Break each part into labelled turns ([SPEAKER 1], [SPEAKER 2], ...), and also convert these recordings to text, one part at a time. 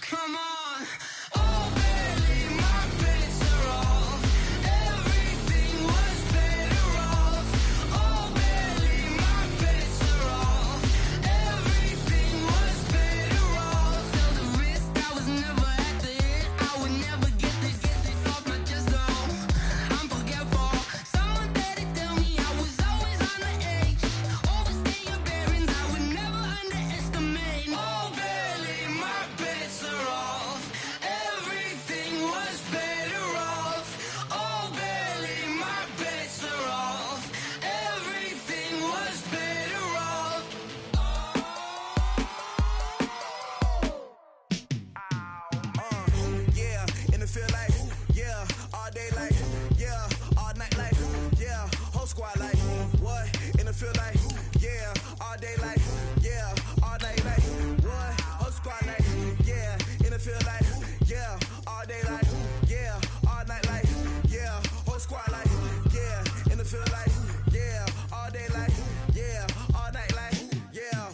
[SPEAKER 1] Come on. Oh, barely, my bets are off. Everything was better off. Oh, barely, my bets are off. Everything was better off. Felt the risk, I was never at the end. I would never get this off my chest, though. I'm forgetful. Someone better tell me I was always on the edge. Overstay your bearings, I would never underestimate. Oh, barely, my bets are off. Everything was better off. Oh, barely, my bets are off. Everything was better off.
[SPEAKER 2] Yeah, and it feel like, yeah, all day like, yeah, all night like, yeah, whole squad like, what? And it feel like, yeah, all day like, yeah, all night like, what? Whole squad like, yeah, and it feel like, yeah, all day like, yeah, all night like, yeah, whole squad like, yeah, and it feel like, yeah, all day like, yeah, all night like, yeah.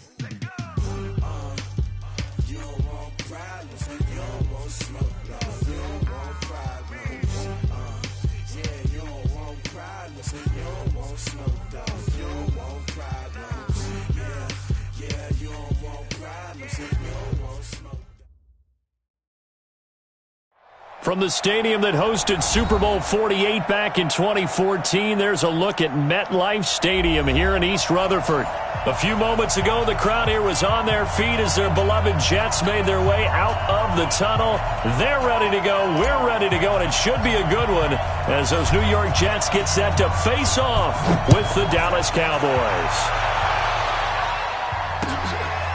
[SPEAKER 2] You don't want problems, you don't want smoke, dog. You don't want problems. Yeah, you don't want problems, you don't want smoke, dog. You don't want problems. Yeah, you don't want problems, you don't want smoke.
[SPEAKER 3] From the stadium that hosted Super Bowl 48 back in 2014, there's a look at MetLife Stadium here in East Rutherford. A few moments ago, the crowd here was on their feet as their beloved Jets made their way out of the tunnel. They're ready to go. We're ready to go, and it should be a good one as those New York Jets get set to face off with the Dallas Cowboys.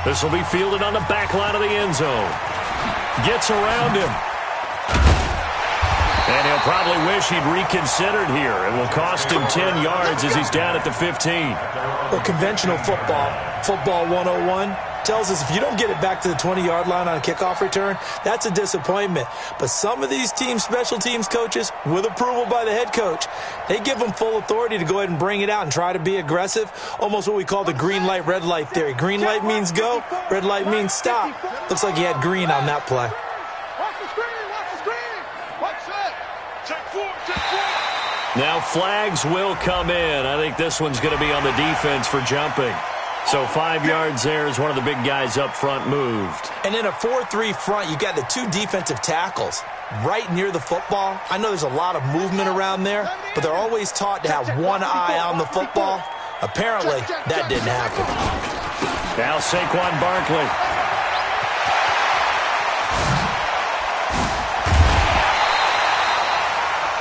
[SPEAKER 3] This will be fielded on the back line of the end zone. Gets around him. And he'll probably wish he'd reconsidered here. It will cost him 10 yards as he's down at the 15.
[SPEAKER 4] Well, conventional football 101, tells us if you don't get it back to the 20-yard line on a kickoff return, that's a disappointment. But some of these team special teams coaches, with approval by the head coach, they give them full authority to go ahead and bring it out and try to be aggressive, almost what we call the green light, red light theory. Green light means go, red light means stop. Looks like he had green on that play.
[SPEAKER 3] Now flags will come in. I think this one's going to be on the defense for jumping. So 5 yards there as one of the big guys up front moved.
[SPEAKER 4] And in a 4-3 front, you got the two defensive tackles right near the football. I know there's a lot of movement around there, but they're always taught to have one eye on the football. Apparently, that didn't happen.
[SPEAKER 3] Now Saquon Barkley.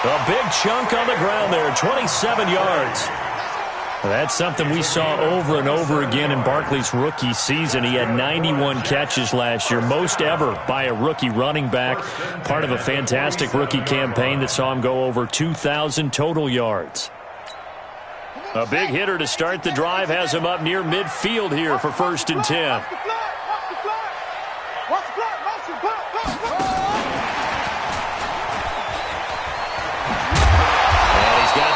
[SPEAKER 3] A big chunk on the ground there, 27 yards. That's something we saw over and over again in Barkley's rookie season. He had 91 catches last year, most ever by a rookie running back. Part of a fantastic rookie campaign that saw him go over 2,000 total yards. A big hitter to start the drive has him up near midfield here for 1st and 10.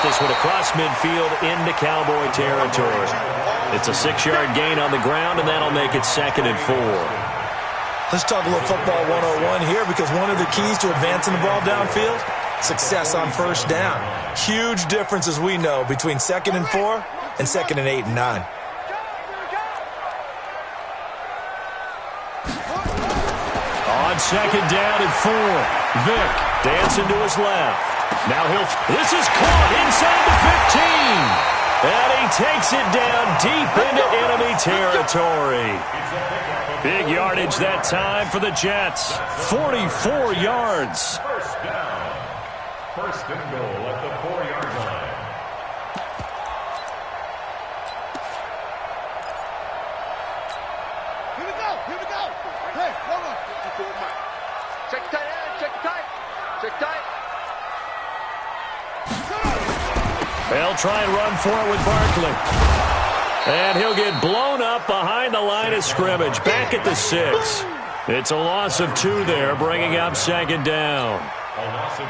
[SPEAKER 3] This one across midfield into Cowboy territory. It's a 6-yard gain on the ground, and that'll make it 2nd and 4.
[SPEAKER 4] Let's talk a little football 101 here, because one of the keys to advancing the ball downfield, success on first down. Huge difference, as we know, between 2nd and 4 and 2nd and 8 and 9.
[SPEAKER 3] On 2nd down and 4, Vick dancing to his left. Now this is caught inside the 15. And he takes it down deep into enemy territory. Big yardage that time for the Jets. 44 yards.
[SPEAKER 5] First down. 1st and goal at the 4-yard line.
[SPEAKER 6] Here we go. Hey, hold on. Check tight end, check tight.
[SPEAKER 3] They'll try and run for it with Barkley. And he'll get blown up behind the line of scrimmage. Back at the 6. It's a loss of 2 there, bringing up second down.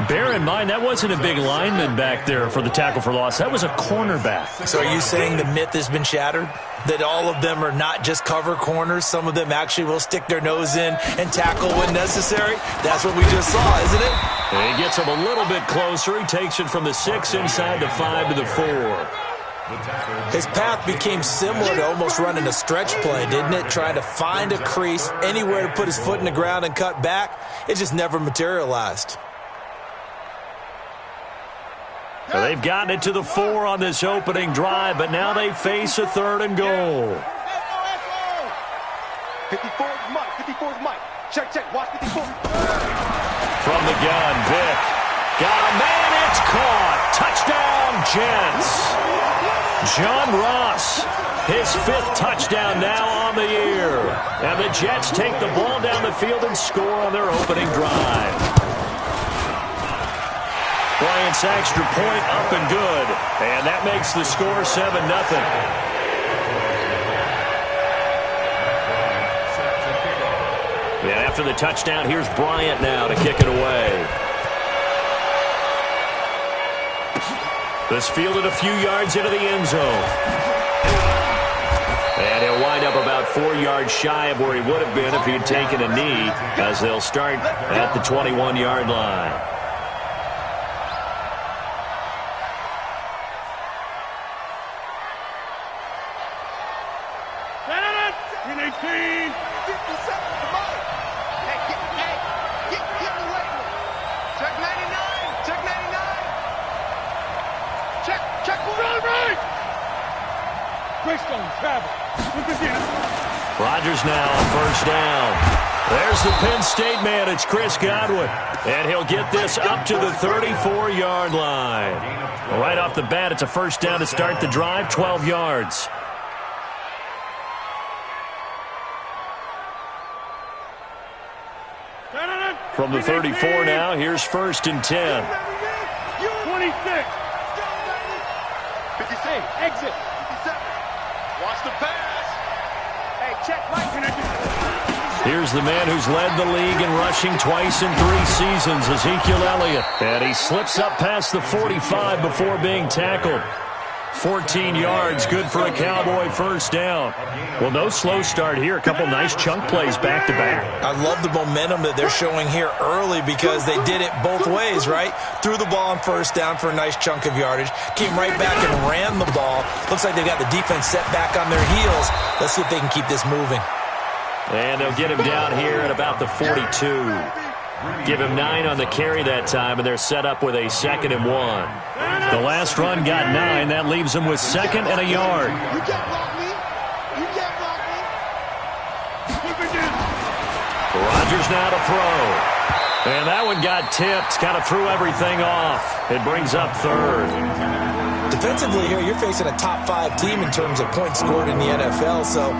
[SPEAKER 3] Bear in mind, that wasn't a big lineman back there for the tackle for loss. That was a cornerback.
[SPEAKER 4] So are you saying the myth has been shattered? That all of them are not just cover corners? Some of them actually will stick their nose in and tackle when necessary? That's what we just saw, isn't it?
[SPEAKER 3] And he gets him a little bit closer. He takes it from the 6 inside the 5 to the 4.
[SPEAKER 4] His path became similar to almost running a stretch play, didn't it? Trying to find a crease, anywhere to put his foot in the ground and cut back. It just never materialized.
[SPEAKER 3] Well, they've gotten it to the 4 on this opening drive, but now they face a 3rd and goal.
[SPEAKER 6] 54 is Mike. 54 is Mike. Check, check. Watch 54.
[SPEAKER 3] From the gun, Vic. Got a man. It's caught. Touchdown, Jets. John Ross, his 5th touchdown now on the year. And the Jets take the ball down the field and score on their opening drive. Bryant's extra point up and good. And that makes the score 7-0. Yeah, after the touchdown, here's Bryant now to kick it away. This fielded a few yards into the end zone. And he'll wind up about 4 yards shy of where he would have been if he had taken a knee, as they'll start at the 21-yard line. Rodgers now on first down. There's the Penn State man. It's Chris Godwin. And he'll get this up to the 34-yard line. Right off the bat, it's a first down to start the drive, 12 yards. From the 34 now, here's 1st and 10.
[SPEAKER 6] 26. 56. Exit. 57. Watch the pass. Hey, check right.
[SPEAKER 3] Here's the man who's led the league in rushing twice in 3 seasons, Ezekiel Elliott. And he slips up past the 45 before being tackled. 14 yards, good for a Cowboy first down. Well, no slow start here. A couple nice chunk plays back-to-back.
[SPEAKER 4] I love the momentum that they're showing here early because they did it both ways, right? Threw the ball on first down for a nice chunk of yardage. Came right back and ran the ball. Looks like they got the defense set back on their heels. Let's see if they can keep this moving.
[SPEAKER 3] And they'll get him down here at about the 42. Give him 9 on the carry that time, and they're set up with a 2nd and 1. The last run got 9. That leaves them with 2nd and a yard.
[SPEAKER 6] You can't block me. You can't block me.
[SPEAKER 3] Rodgers now to throw. And that one got tipped. Kind of threw everything off. It brings up 3rd.
[SPEAKER 4] Defensively here, you're facing a top 5 team in terms of points scored in the NFL. So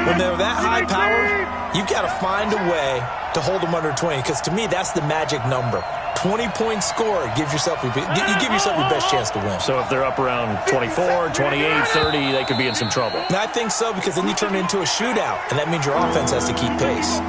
[SPEAKER 4] when they're that high-powered, you've got to find a way to hold them under 20. Because to me, that's the magic number. 20 points scored gives yourself you give yourself your best chance to win.
[SPEAKER 3] So if they're up around 24, 28, 30, they could be in some trouble.
[SPEAKER 4] And I think so, because then you turn it into a shootout, and that means your offense has to keep pace.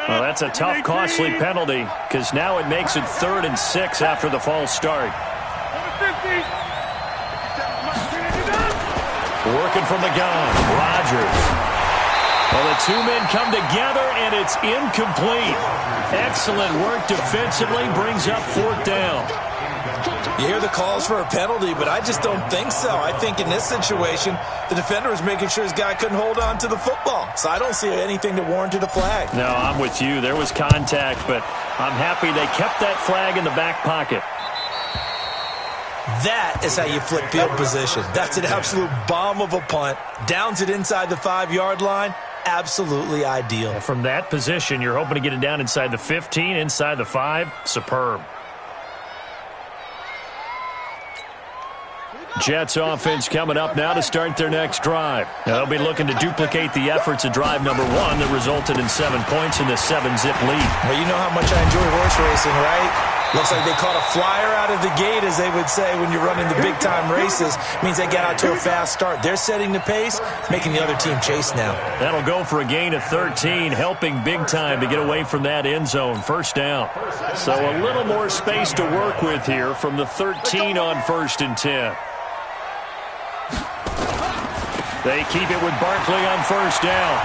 [SPEAKER 3] Well, that's a tough, costly penalty, because now it makes it 3rd and 6 after the false start. Working from the gun, Rodgers. Well, the 2 men come together, and it's incomplete. Excellent work defensively, brings up 4th down.
[SPEAKER 4] You hear the calls for a penalty, but I just don't think so. I think in this situation, the defender was making sure his guy couldn't hold on to the football. So I don't see anything that warranted a flag.
[SPEAKER 3] No, I'm with you. There was contact, but I'm happy they kept that flag in the back pocket.
[SPEAKER 4] That is how you flip field position. That's an absolute bomb of a punt. Downs it inside the 5-yard line. Absolutely ideal.
[SPEAKER 3] From that position, you're hoping to get it down inside the 15, inside the 5. Superb. Jets offense coming up now to start their next drive. Now, they'll be looking to duplicate the efforts of drive number 1 that resulted in 7 points in the 7-zip lead.
[SPEAKER 4] Well, you know how much I enjoy horse racing, right? Looks like they caught a flyer out of the gate, as they would say when you're running the big-time races. Means they get out to a fast start. They're setting the pace, making the other team chase now.
[SPEAKER 3] That'll go for a gain of 13, helping big time to get away from that end zone. First down. So a little more space to work with here from the 13 on 1st and 10. They keep it with Barkley on 1st down.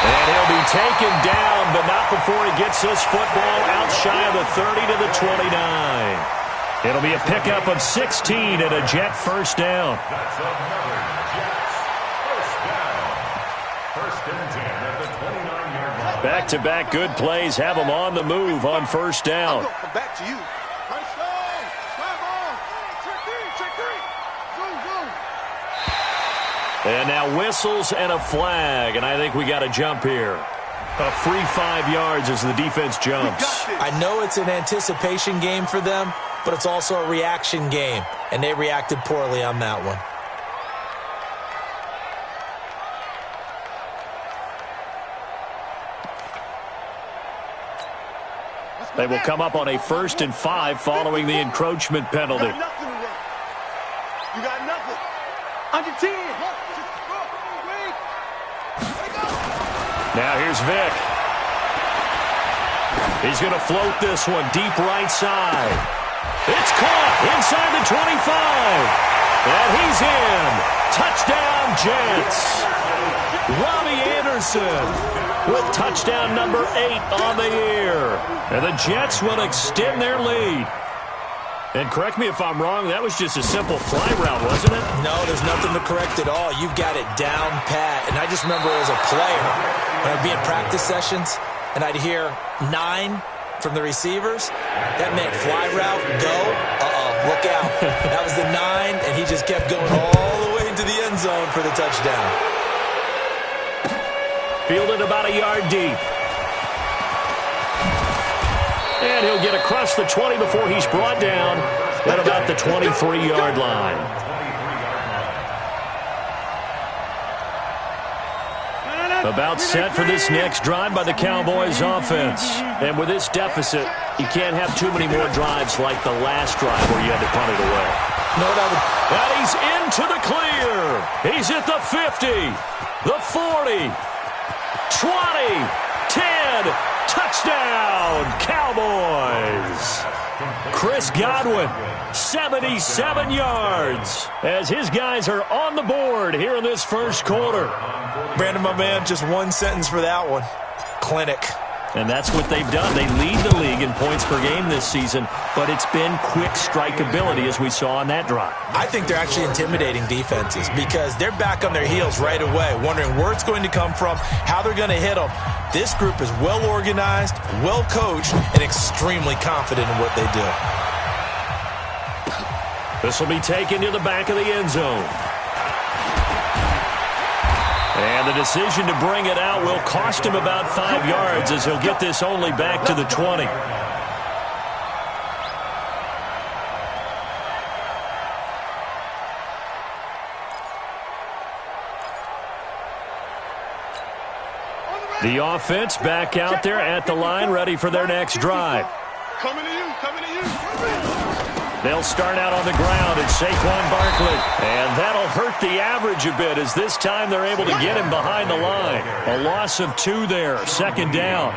[SPEAKER 3] And he'll be taken down, but not before he gets this football out shy of the 30 to the 29. It'll be a pickup of 16 and a Jet first down.
[SPEAKER 5] That's another Jets first down. 1st and 10 at the 29-yard line.
[SPEAKER 3] Back-to-back good plays have them on the move on 1st down.
[SPEAKER 6] Come back to you. First down. Come on. Check 3. Zoom, zoom.
[SPEAKER 3] And now whistles and a flag, and I think we got a jump here. A free 5 yards as the defense jumps.
[SPEAKER 4] I know it's an anticipation game for them, but it's also a reaction game, and they reacted poorly on that one.
[SPEAKER 3] They will come up on a 1st and 5 following the encroachment penalty.
[SPEAKER 6] You got nothing. Under 10.
[SPEAKER 3] Now here's Vic. He's going to float this one deep right side. It's caught inside the 25. And he's in. Touchdown, Jets. Robbie Anderson with touchdown number 8 on the year. And the Jets will extend their lead. And correct me if I'm wrong, that was just a simple fly route, wasn't it?
[SPEAKER 4] No, there's nothing to correct at all. You've got it down pat. And I just remember as a player, when I'd be in practice sessions, and I'd hear 9 from the receivers, that meant fly route, go, look out. That was the 9, and he just kept going all the way into the end zone for the touchdown.
[SPEAKER 3] Fielded about a yard deep. And he'll get across the 20 before he's brought down at about the 23-yard line. About set for this next drive by the Cowboys offense. And with this deficit, you can't have too many more drives like the last drive where you had to punt it away.
[SPEAKER 4] No doubt.
[SPEAKER 3] And he's into the clear. He's at the 50, the 40, 20, 10, touchdown, Cowboys. Chris Godwin, 77 yards, as his guys are on the board here in this first quarter.
[SPEAKER 4] Brandon, my man, just one sentence for that one. Clinic.
[SPEAKER 3] And that's what they've done. They lead the league in points per game this season, but it's been quick strikeability as we saw on that drive.
[SPEAKER 4] I think they're actually intimidating defenses because they're back on their heels right away, wondering where it's going to come from, how they're going to hit them. This group is well organized, well coached, and extremely confident in what they do.
[SPEAKER 3] This will be taken to the back of the end zone. And the decision to bring it out will cost him about 5 yards as he'll get this only back to the 20. The offense back out there at the line, ready for their next drive.
[SPEAKER 6] Coming to you, coming to you.
[SPEAKER 3] They'll start out on the ground at Saquon Barkley. And that'll hurt the average a bit as this time they're able to get him behind the line. A loss of 2 there, 2nd down.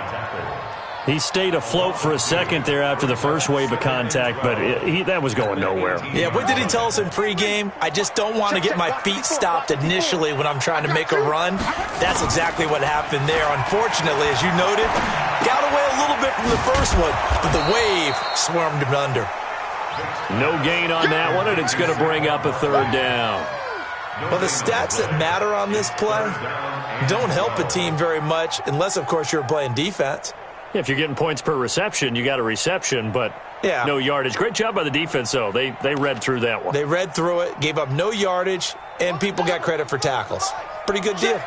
[SPEAKER 3] He stayed afloat for a second there after the first wave of contact, but that was going nowhere.
[SPEAKER 4] Yeah, what did he tell us in pregame? I just don't want to get my feet stopped initially when I'm trying to make a run. That's exactly what happened there. Unfortunately, as you noted, got away a little bit from the first one, but the wave swarmed him under.
[SPEAKER 3] No gain on that one, and it's going to bring up a 3rd down.
[SPEAKER 4] Well, the stats that matter on this play don't help a team very much unless, of course, you're playing defense.
[SPEAKER 3] If you're getting points per reception, you got a reception, but no yardage. Great job by the defense, though. They read through that one.
[SPEAKER 4] They read through it, gave up no yardage, and people got credit for tackles. Pretty good deal.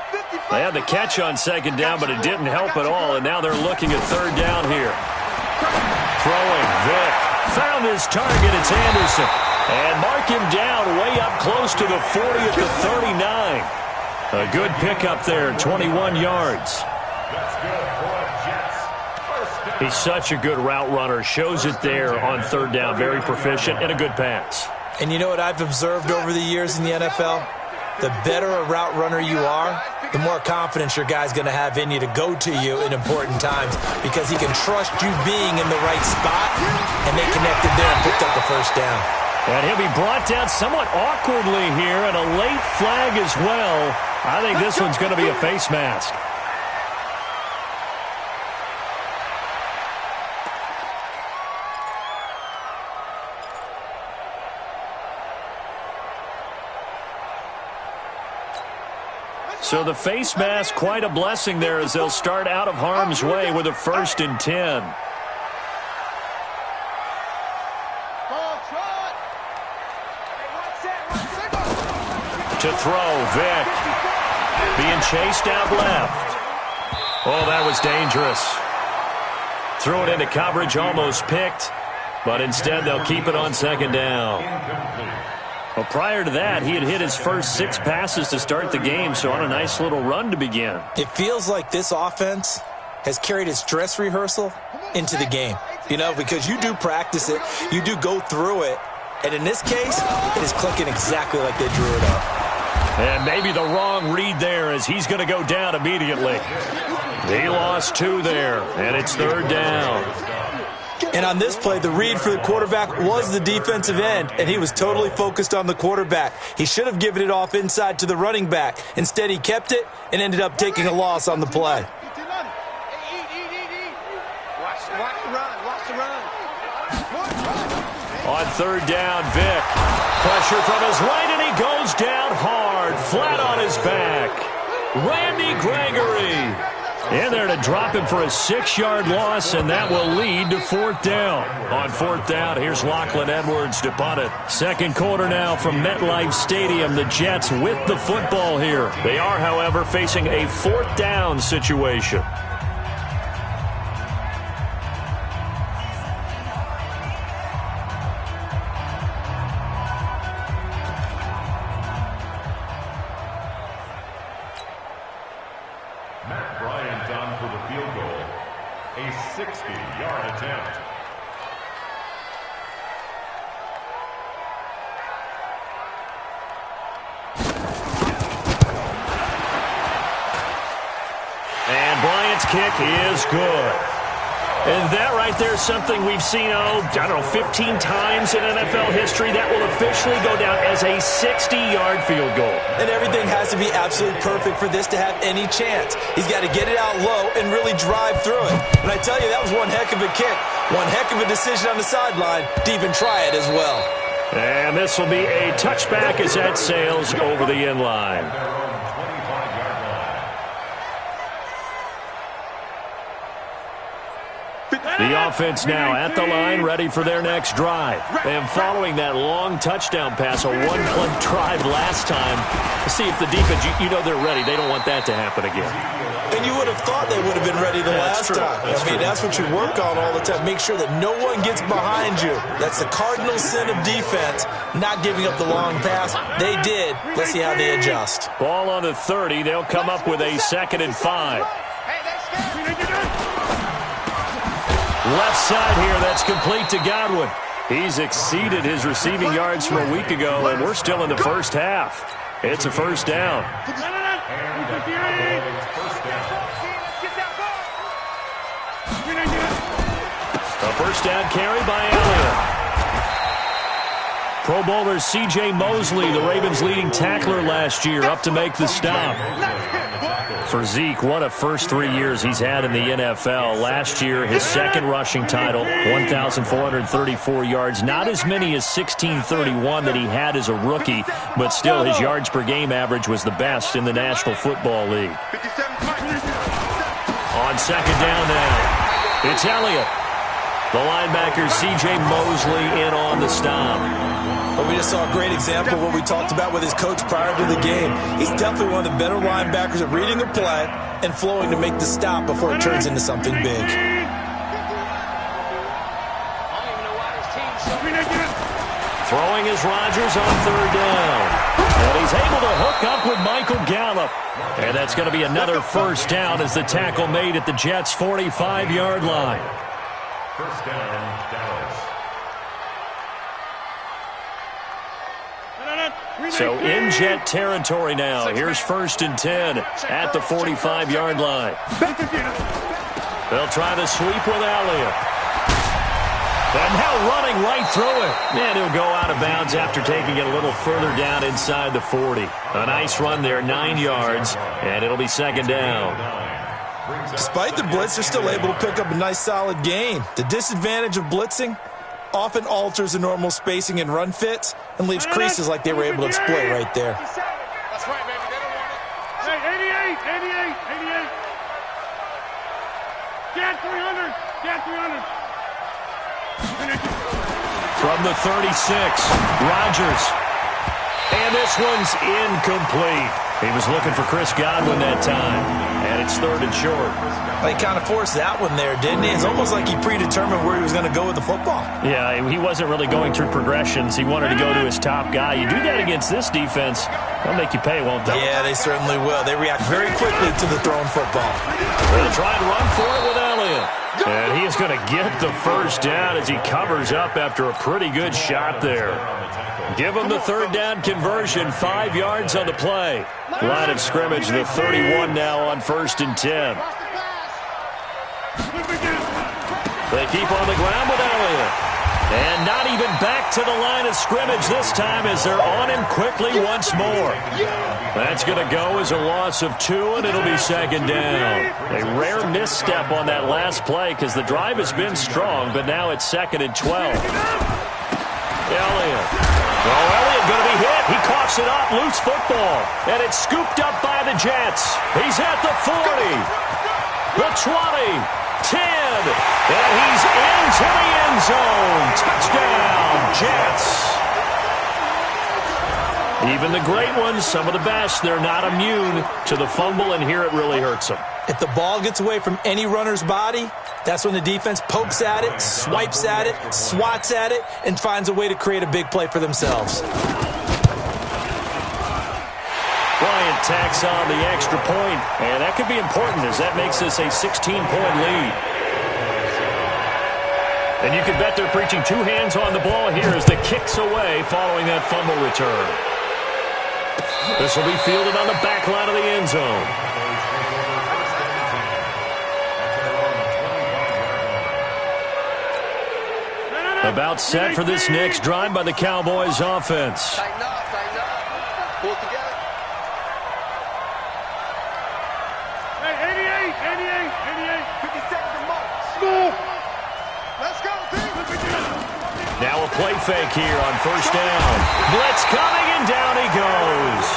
[SPEAKER 3] They had the catch on 2nd down, but it didn't help at all, and now they're looking at 3rd down here. Throwing, Vic. found his target. It's Anderson. And mark him down way up close to the 40 at the 39. A good pickup there, 21 yards.
[SPEAKER 5] That's good for Jets. First down.
[SPEAKER 3] He's such a good route runner. Shows it there on third down. Very proficient and a good pass.
[SPEAKER 4] And you know what I've observed over the years in the NFL? The better a route runner you are, the more confidence your guy's going to have in you to go to you in important times because he can trust you being in the right spot, and they connected there and picked up the first down.
[SPEAKER 3] And he'll be brought down somewhat awkwardly here, and a late flag as well. I think this one's going to be a face mask. So the face mask, quite a blessing there as they'll start out of harm's way with a 1st and 10. To throw, Vick. Being chased out left. Oh, that was dangerous. Threw it into coverage, almost picked. But instead, they'll keep it on 2nd down. Well, prior to that, he had hit his first 6 passes to start the game, so on a nice little run to begin.
[SPEAKER 4] It feels like this offense has carried its dress rehearsal into the game. You know, because you do practice it, you do go through it, and in this case, it is clicking exactly like they drew it up.
[SPEAKER 3] And maybe the wrong read there as he's going to go down immediately. He lost 2 there, and it's 3rd down.
[SPEAKER 4] And on this play, the read for the quarterback was the defensive end, and he was totally focused on the quarterback. He should have given it off inside to the running back. Instead, he kept it and ended up taking a loss on the play.
[SPEAKER 3] On 3rd down, Vick. Pressure from his right, and he goes down hard, flat on his back. Randy Gregory in there to drop him for a 6-yard loss, and that will lead to 4th down. On 4th down, here's Lachlan Edwards to punt it. 2nd quarter now from MetLife Stadium. The Jets with the football here. They are, however, facing a 4th down situation.
[SPEAKER 5] A 60-yard attempt.
[SPEAKER 3] And Bryant's kick is good. And that right there is something we've seen, 15 times in NFL history. That will officially go down as a 60-yard field goal.
[SPEAKER 4] And everything has to be absolutely perfect for this to have any chance. He's got to get it out low and really drive through it. And I tell you, that was one heck of a kick. One heck of a decision on the sideline to even try it as well.
[SPEAKER 3] And this will be a touchback as that sails over the end line. The offense now at the line, ready for their next drive. And following that long touchdown pass, a one-play drive last time, see if the defense, you know they're ready. They don't want that to happen again.
[SPEAKER 4] And you would have thought they would have been ready the last time. That's what you work on all the time. Make sure that no one gets behind you. That's the cardinal sin of defense, not giving up the long pass. They did. Let's see how they adjust.
[SPEAKER 3] Ball on the 30. They'll come up with a 2nd and 5. Left side here, that's complete to Godwin. He's exceeded his receiving yards from a week ago, and we're still in the first half. It's a 1st down. A 1st down carry by Elliott. Pro Bowler C.J. Mosley, the Ravens' leading tackler last year, up to make the stop. For Zeke, what a first 3 years he's had in the NFL. Last year, his 2nd rushing title, 1,434 yards. Not as many as 1,631 that he had as a rookie, but still his yards per game average was the best in the National Football League. On 2nd down now, it's Elliott. The linebacker C.J. Mosley in on the stop.
[SPEAKER 4] But we just saw a great example of what we talked about with his coach prior to the game. He's definitely one of the better linebackers at reading a play and flowing to make the stop before it turns into something big.
[SPEAKER 7] I don't even know why this team
[SPEAKER 3] Throwing is Rodgers on third down. And he's able to hook up with Michael Gallup. And that's going to be another first down as the tackle made at the Jets' 45-yard line.
[SPEAKER 5] First down, Dallas.
[SPEAKER 3] So in Jet territory now. Here's 1st and 10 at the 45-yard line. They'll try the sweep with Elliott. And now running right through it. And he'll go out of bounds after taking it a little further down inside the 40. A nice run there, 9 yards, and it'll be second down.
[SPEAKER 4] Despite the blitz, they're still able to pick up a nice solid gain. The disadvantage of blitzing often alters the normal spacing and run fits and leaves creases like they were able to exploit right there.
[SPEAKER 6] That's right, baby. They don't want it. Hey, 88. Get 300.
[SPEAKER 3] From the 36, Rodgers. And this one's incomplete. He was looking for Chris Godwin that time. And it's 3rd and short.
[SPEAKER 4] He kind of forced that one there, didn't he? It's almost like he predetermined where he was going to go with the football.
[SPEAKER 3] Yeah, he wasn't really going through progressions. He wanted to go to his top guy. You do that against this defense, they'll make you pay, won't they?
[SPEAKER 4] Yeah, they certainly will. They react very quickly to the thrown football.
[SPEAKER 3] They'll try and run for it with Elliott. And he is going to get the first down as he covers up after a pretty good shot there. Give him the 3rd down conversion, 5 yards on the play. Line of scrimmage, the 31 now on 1st and 10. They keep on the ground with Elliott. And not even back to the line of scrimmage this time as they're on him quickly once more. That's going to go as a loss of 2, and it'll be second down. A rare misstep on that last play because the drive has been strong, but now it's 2nd and 12. Elliott. Oh, Elliott going to be hit. He coughs it up. Loose football. And it's scooped up by the Jets. He's at the 40. The 20. 10. And he's into the end zone. Touchdown, Jets. Even the great ones, some of the best, they're not immune to the fumble, and here it really hurts them.
[SPEAKER 4] If the ball gets away from any runner's body, that's when the defense pokes at it, swipes at it, swats at it, and finds a way to create a big play for themselves.
[SPEAKER 3] Bryant tacks on the extra point, and that could be important as that makes this a 16-point lead. And you can bet they're preaching 2 hands on the ball here as the kick's away following that fumble return. This will be fielded on the back line of the end zone. About set for this next drive by the Cowboys offense.
[SPEAKER 6] Tighten up. Pull it together. Hey, 88. 50 seconds to march. Let's go, team.
[SPEAKER 3] Now a play fake here on 1st down. Blitz coming, and down he goes.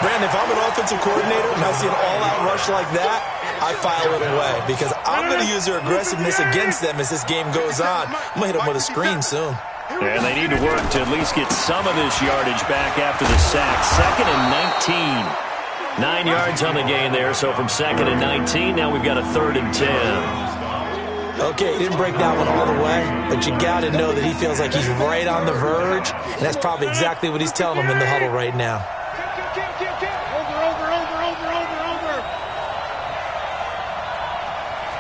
[SPEAKER 4] Brandon, if I'm an offensive coordinator and I see an all-out rush like that, I file it away because I'm going to use their aggressiveness against them as this game goes on. I'm going to hit them with a screen soon.
[SPEAKER 3] And they need to work to at least get some of this yardage back after the sack. 2nd and 19. 9 yards on the gain there, so from 2nd and 19, now we've got a 3rd and 10.
[SPEAKER 4] Okay, he didn't break that one all the way, but you got to know that he feels like he's right on the verge, and that's probably exactly what he's telling them in the huddle right now.
[SPEAKER 6] Over.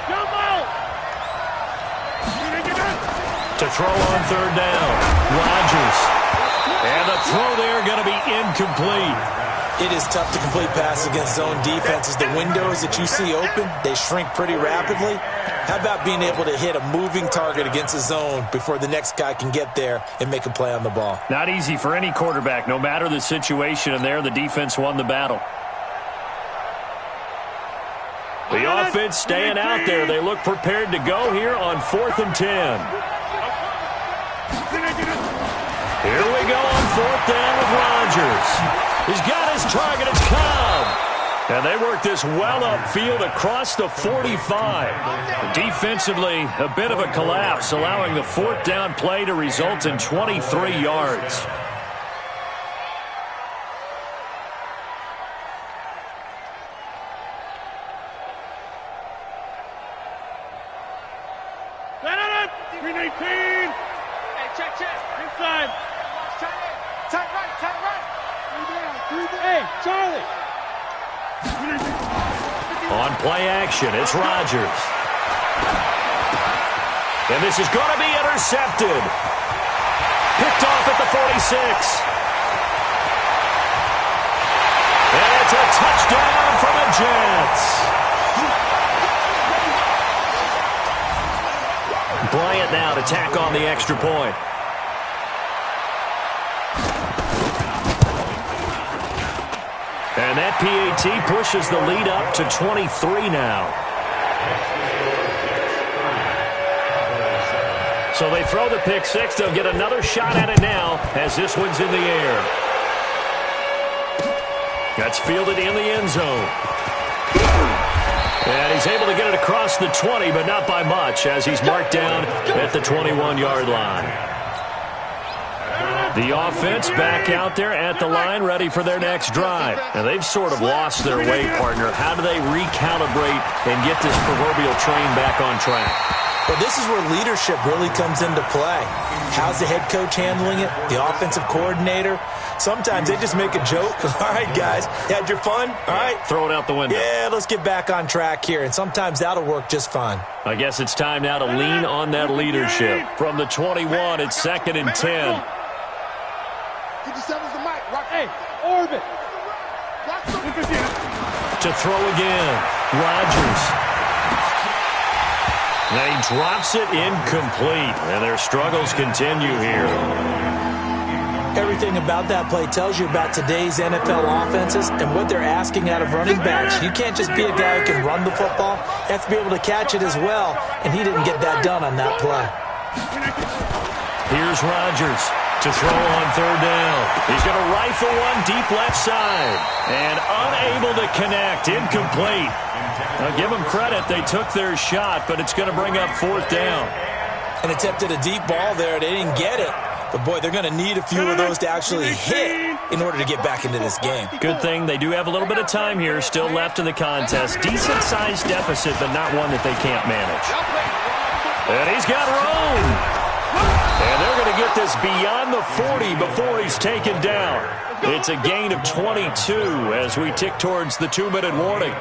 [SPEAKER 6] Jump out.
[SPEAKER 3] To throw on 3rd down, Rodgers. And the throw there going to be incomplete.
[SPEAKER 4] It is tough to complete passes against zone defenses. The windows that you see open, they shrink pretty rapidly. How about being able to hit a moving target against a zone before the next guy can get there and make a play on the ball?
[SPEAKER 3] Not easy for any quarterback, no matter the situation, and there the defense won the battle. The offense staying out there. They look prepared to go here on 4th and 10. Here we go on 4th down with Rodgers. He's got his target. It's Cobb. And they work this well upfield across the 45. Defensively, a bit of a collapse, allowing the 4th down play to result in 23 yards.
[SPEAKER 6] check. Inside. Tight right. Hey, Charlie.
[SPEAKER 3] On play action, it's Rodgers. And this is going to be intercepted. Picked off at the 46. And it's a touchdown for the Jets. Bryant now to tack on the extra point. And that PAT pushes the lead up to 23 now. So they throw the pick six. They'll get another shot at it now as this one's in the air. That's fielded in the end zone. And he's able to get it across the 20, but not by much as he's marked down at the 21-yard line. The offense back out there at the line, ready for their next drive. And they've sort of lost their way, partner. How do they recalibrate and get this proverbial train back on track?
[SPEAKER 4] Well, this is where leadership really comes into play. How's the head coach handling it? The offensive coordinator? Sometimes they just make a joke. All right, guys, had your fun? All right.
[SPEAKER 3] Throw it out the window.
[SPEAKER 4] Yeah, let's get back on track here. And sometimes that'll work just fine.
[SPEAKER 3] I guess it's time now to lean on that leadership. From the 21, it's 2nd and 10.
[SPEAKER 6] 57's the mic. Rock. Hey, orbit.
[SPEAKER 3] To throw again, Rodgers. Now he drops it incomplete, and their struggles continue here.
[SPEAKER 4] Everything about that play tells you about today's NFL offenses and what they're asking out of running backs. You can't just be a guy who can run the football. You have to be able to catch it as well, and he didn't get that done on that play.
[SPEAKER 3] Here's Rodgers to throw on 3rd down. He's going to rifle one deep left side, and unable to connect, incomplete. Now give them credit, they took their shot, but it's going to bring up 4th down.
[SPEAKER 4] And attempted a deep ball there. They didn't get it. But, boy, they're going to need a few of those to actually hit in order to get back into this game.
[SPEAKER 3] Good thing they do have a little bit of time here still left in the contest. Decent-sized deficit, but not one that they can't manage. And he's got room. And they're going to get this beyond the 40 before he's taken down. It's a gain of 22 as we tick towards the 2-minute warning.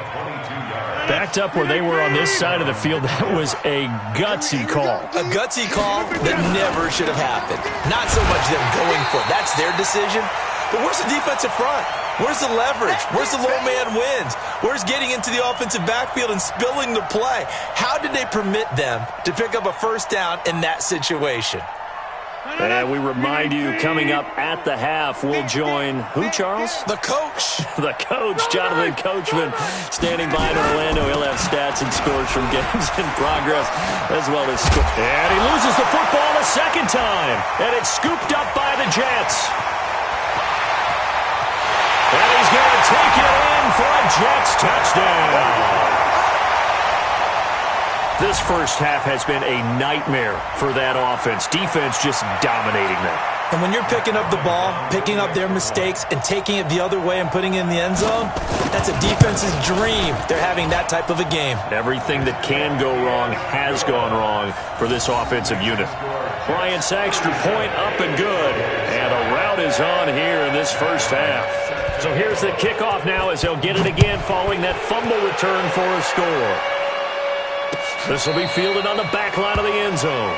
[SPEAKER 3] Backed up where they were on this side of the field, that was a gutsy call.
[SPEAKER 4] A gutsy call that never should have happened. Not so much them going for it. That's their decision. But where's the defensive front? Where's the leverage? Where's the low man wins? Where's getting into the offensive backfield and spilling the play? How did they permit them to pick up a 1st down in that situation?
[SPEAKER 3] And we remind you, coming up at the half, we'll join who, Charles?
[SPEAKER 4] The coach.
[SPEAKER 3] The coach, Jonathan Coachman, standing by in Orlando. He'll have stats and scores from games in progress, as well as scores. And he loses the football a 2nd time. And it's scooped up by the Jets. And he's going to take it in for a Jets touchdown. This first half has been a nightmare for that offense. Defense just dominating them.
[SPEAKER 4] And when you're picking up the ball, picking up their mistakes, and taking it the other way and putting it in the end zone, that's a defense's dream. They're having that type of a game.
[SPEAKER 3] Everything that can go wrong has gone wrong for this offensive unit. Bryant's extra point up and good. And a rout is on here in this first half. So here's the kickoff now as they'll get it again following that fumble return for a score. This will be fielded on the back line of the end zone.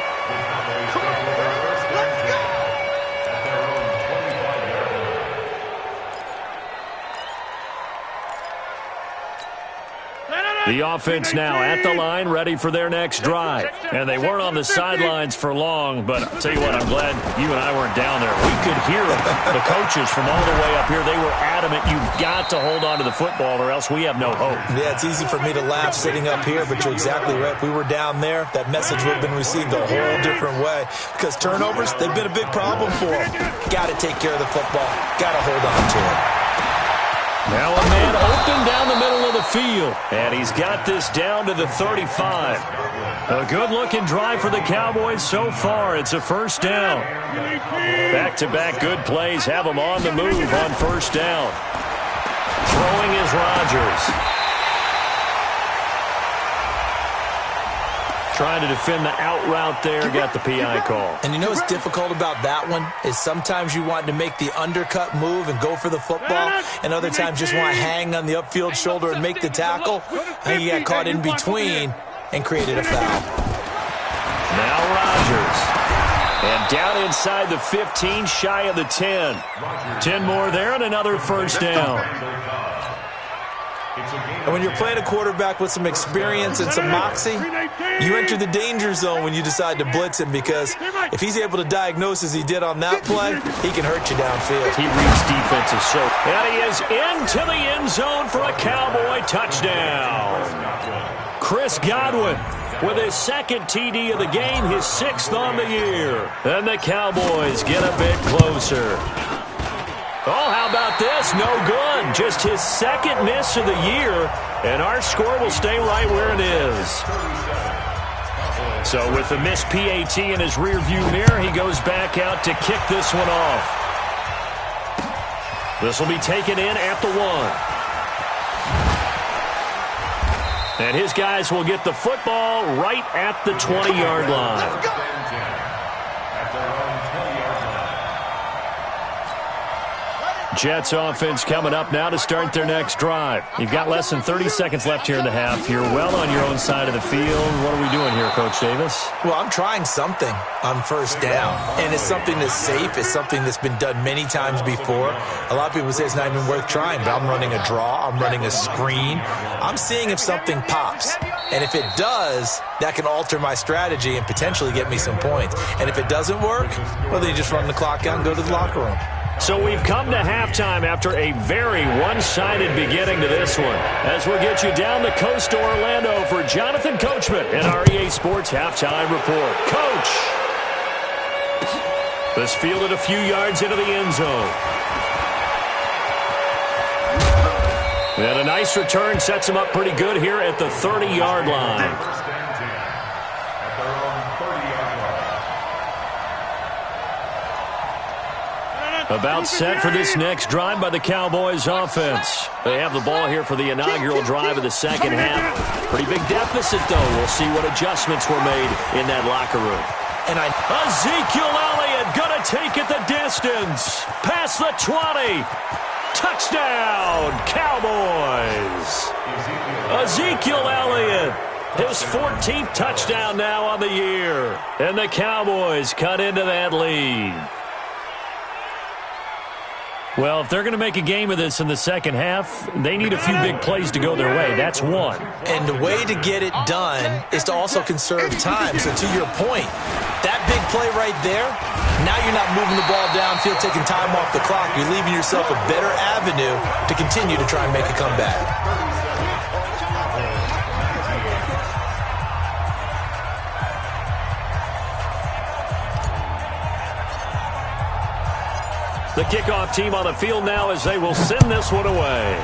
[SPEAKER 3] The offense now at the line, ready for their next drive. And they weren't on the sidelines for long, but I'll tell you what, I'm glad you and I weren't down there. We could hear them. The coaches from all the way up here, they were adamant, you've got to hold on to the football or else we have no hope.
[SPEAKER 4] Yeah, it's easy for me to laugh sitting up here, but you're exactly right. If we were down there, that message would have been received a whole different way. Because turnovers, they've been a big problem for them. Got to take care of the football. Got to hold on to it.
[SPEAKER 3] Now a man open down the middle of the field, and he's got this down to the 35. A good-looking drive for the Cowboys so far. It's a 1st down. Back-to-back good plays have them on the move on 1st down. Throwing is Rodgers. Trying to defend the out route there, got the PI call.
[SPEAKER 4] And you know what's difficult about that one is sometimes you want to make the undercut move and go for the football, and other times just want to hang on the upfield shoulder and make the tackle. I think he got caught in between and created a foul.
[SPEAKER 3] Now Rodgers. And down inside the 15, shy of the 10. 10 more there and another first down.
[SPEAKER 4] And when you're playing a quarterback with some experience and some moxie, you enter the danger zone when you decide to blitz him, because if he's able to diagnose as he did on that play, he can hurt you downfield.
[SPEAKER 3] He reads defenses so. And he is into the end zone for a Cowboy touchdown. Chris Godwin with his second TD of the game, his 6th on the year. And the Cowboys get a bit closer. Oh, how about this? No good. Just his 2nd miss of the year, and our score will stay right where it is. So with the missed PAT in his rearview mirror, he goes back out to kick this one off. This will be taken in at the 1. And his guys will get the football right at the 20-yard line. Jets offense coming up now to start their next drive. You've got less than 30 seconds left here in the half. You're well on your own side of the field. What are we doing here, Coach Davis?
[SPEAKER 4] Well, I'm trying something on first down, and it's something that's safe. It's something that's been done many times before. A lot of people say it's not even worth trying, but I'm running a draw. I'm running a screen. I'm seeing if something pops. And if it does, that can alter my strategy and potentially get me some points. And if it doesn't work, well, then you just run the clock out and go to the locker room.
[SPEAKER 3] So we've come to halftime after a very one-sided beginning to this one. As we'll get you down the coast to Orlando for Jonathan Coachman and our EA Sports Halftime Report. Coach! This fielded a few yards into the end zone. And a nice return sets him up pretty good here at the 30-yard line. About set for this next drive by the Cowboys offense. They have the ball here for the inaugural drive of the second half. Pretty big deficit, though. We'll see what adjustments were made in that locker room. And Ezekiel Elliott going to take it the distance. Past the 20. Touchdown, Cowboys. Ezekiel Elliott. His 14th touchdown now on the year. And the Cowboys cut into that lead. Well, if they're going to make a game of this in the second half, they need a few big plays to go their way. That's one.
[SPEAKER 4] And the way to get it done is to also conserve time. So to your point, that big play right there, now you're not moving the ball downfield, taking time off the clock. You're leaving yourself a better avenue to continue to try and make a comeback.
[SPEAKER 3] The kickoff team on the field now as they will send this one away.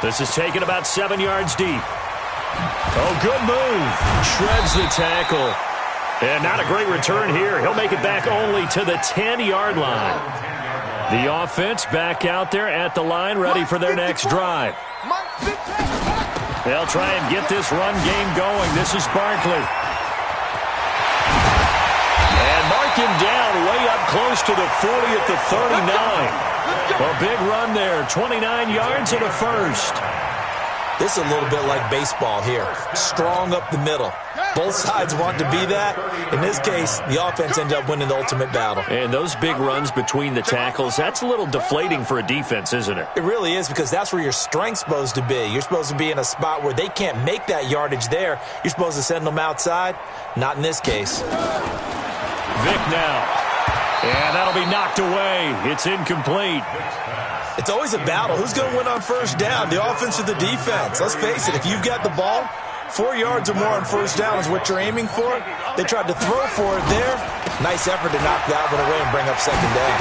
[SPEAKER 3] This is taken about 7 yards deep. Oh, good move. Shreds the tackle. And not a great return here. He'll make it back only to the 10-yard line. The offense back out there at the line, ready for their next drive. They'll try and get this run game going. This is Barkley. Mark him down way up close to the 40 at the 39. A big run there, 29 yards and a first.
[SPEAKER 4] This is a little bit like baseball here. Strong up the middle. Both sides want to be that. In this case, the offense ended up winning the ultimate battle.
[SPEAKER 3] And those big runs between the tackles, that's a little deflating for a defense, isn't it?
[SPEAKER 4] It really is, because that's where your strength's supposed to be. You're supposed to be in a spot where they can't make that yardage there. You're supposed to send them outside. Not in this case.
[SPEAKER 3] Vic now. And that'll be knocked away. It's incomplete.
[SPEAKER 4] It's always a battle. Who's going to win on first down, the offense or the defense? Let's face it, if you've got the ball, 4 yards or more on first down is what you're aiming for. They tried to throw for it there. Nice effort to knock that one away and bring up second down.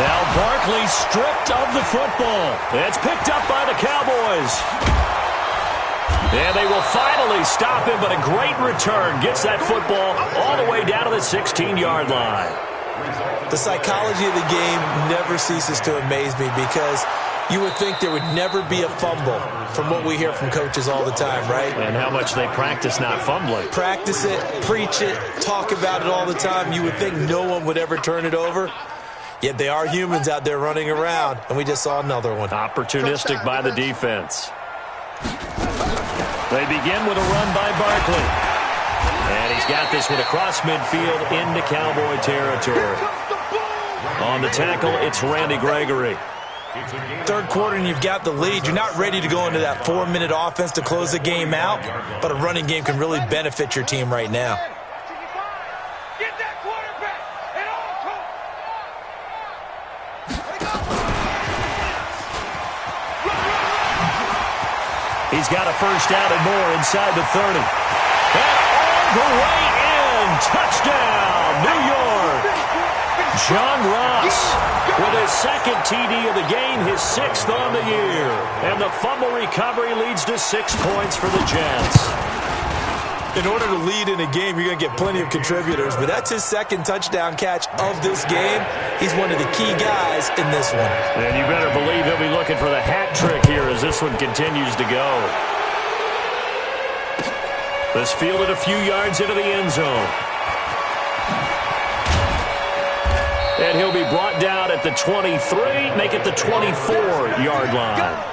[SPEAKER 3] Now Barkley stripped of the football. It's picked up by the Cowboys. And they will finally stop him, but a great return gets that football all the way down to the 16-yard line.
[SPEAKER 4] The psychology of the game never ceases to amaze me, because You would think there would never be a fumble from what we hear from coaches all the time, right?
[SPEAKER 3] And how much they practice not fumbling.
[SPEAKER 4] Practice it, preach it, talk about it all the time. You would think no one would ever turn it over. Yet they are humans out there running around, and we just saw another one.
[SPEAKER 3] Opportunistic by the defense. They begin with a run by Barkley. And he's got this one across midfield into Cowboy territory. On the tackle, it's Randy Gregory.
[SPEAKER 4] Third quarter and you've got the lead. You're not ready to go into that 4-minute offense to close the game out, but a running game can really benefit your team right now.
[SPEAKER 6] Get that quarterback and all
[SPEAKER 3] He's got a first down and more inside the 30. And all the way in. Touchdown, New York. John Ross with his second TD of the game, his 6th on the year. And the fumble recovery leads to 6 points for the Jets.
[SPEAKER 4] In order to lead in a game, you're going to get plenty of contributors, but that's his second touchdown catch of this game. He's one of the key guys in this one.
[SPEAKER 3] And you better believe he'll be looking for the hat trick here as this one continues to go. This fielded a few yards into the end zone. And he'll be brought down at the 23, make it the 24-yard line.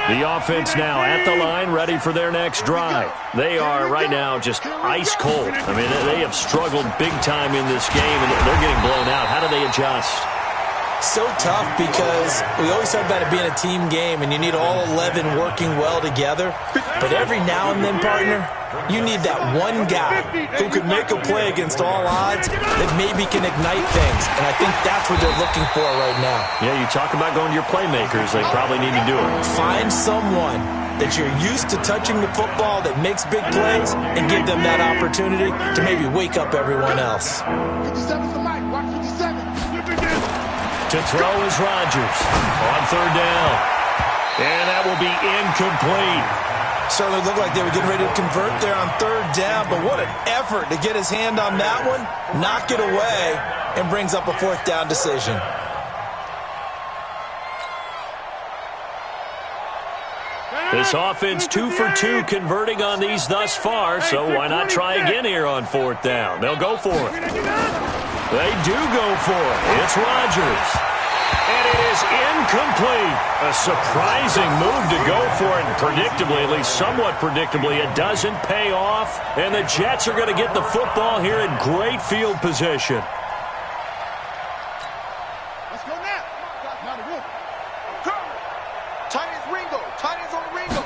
[SPEAKER 3] The offense now at the line, ready for their next drive. They are right now just ice cold. I mean, they have struggled big time in this game, and they're getting blown out. How do they adjust?
[SPEAKER 4] So tough because we always talk about it being a team game, and you need all 11 working well together. But every now and then, partner, you need that one guy who can make a play against all odds that maybe can ignite things. And I think that's what they're looking for right now.
[SPEAKER 3] Yeah, you talk about going to your playmakers. They probably need to do it.
[SPEAKER 4] Find someone that you're used to touching the football that makes big plays and give them that opportunity to maybe wake up everyone else.
[SPEAKER 6] 57's the mic. Watch 57.
[SPEAKER 3] To throw is Rodgers on third down. And that will be incomplete.
[SPEAKER 4] Certainly looked like they were getting ready to convert there on third down, but what an effort to get his hand on that one, knock it away, and brings up a 4th down decision.
[SPEAKER 3] This offense 2 for 2 converting on these thus far, so why not try again here on 4th down? They'll go for it. They do go for it. It's Rodgers. And it is incomplete. A surprising move to go for it. And predictably, at least somewhat predictably, it doesn't pay off. And the Jets are going to get the football here in great field position.
[SPEAKER 6] Let's go now. Now the room. Tight ends Ringo. Tight ends on the Ringo.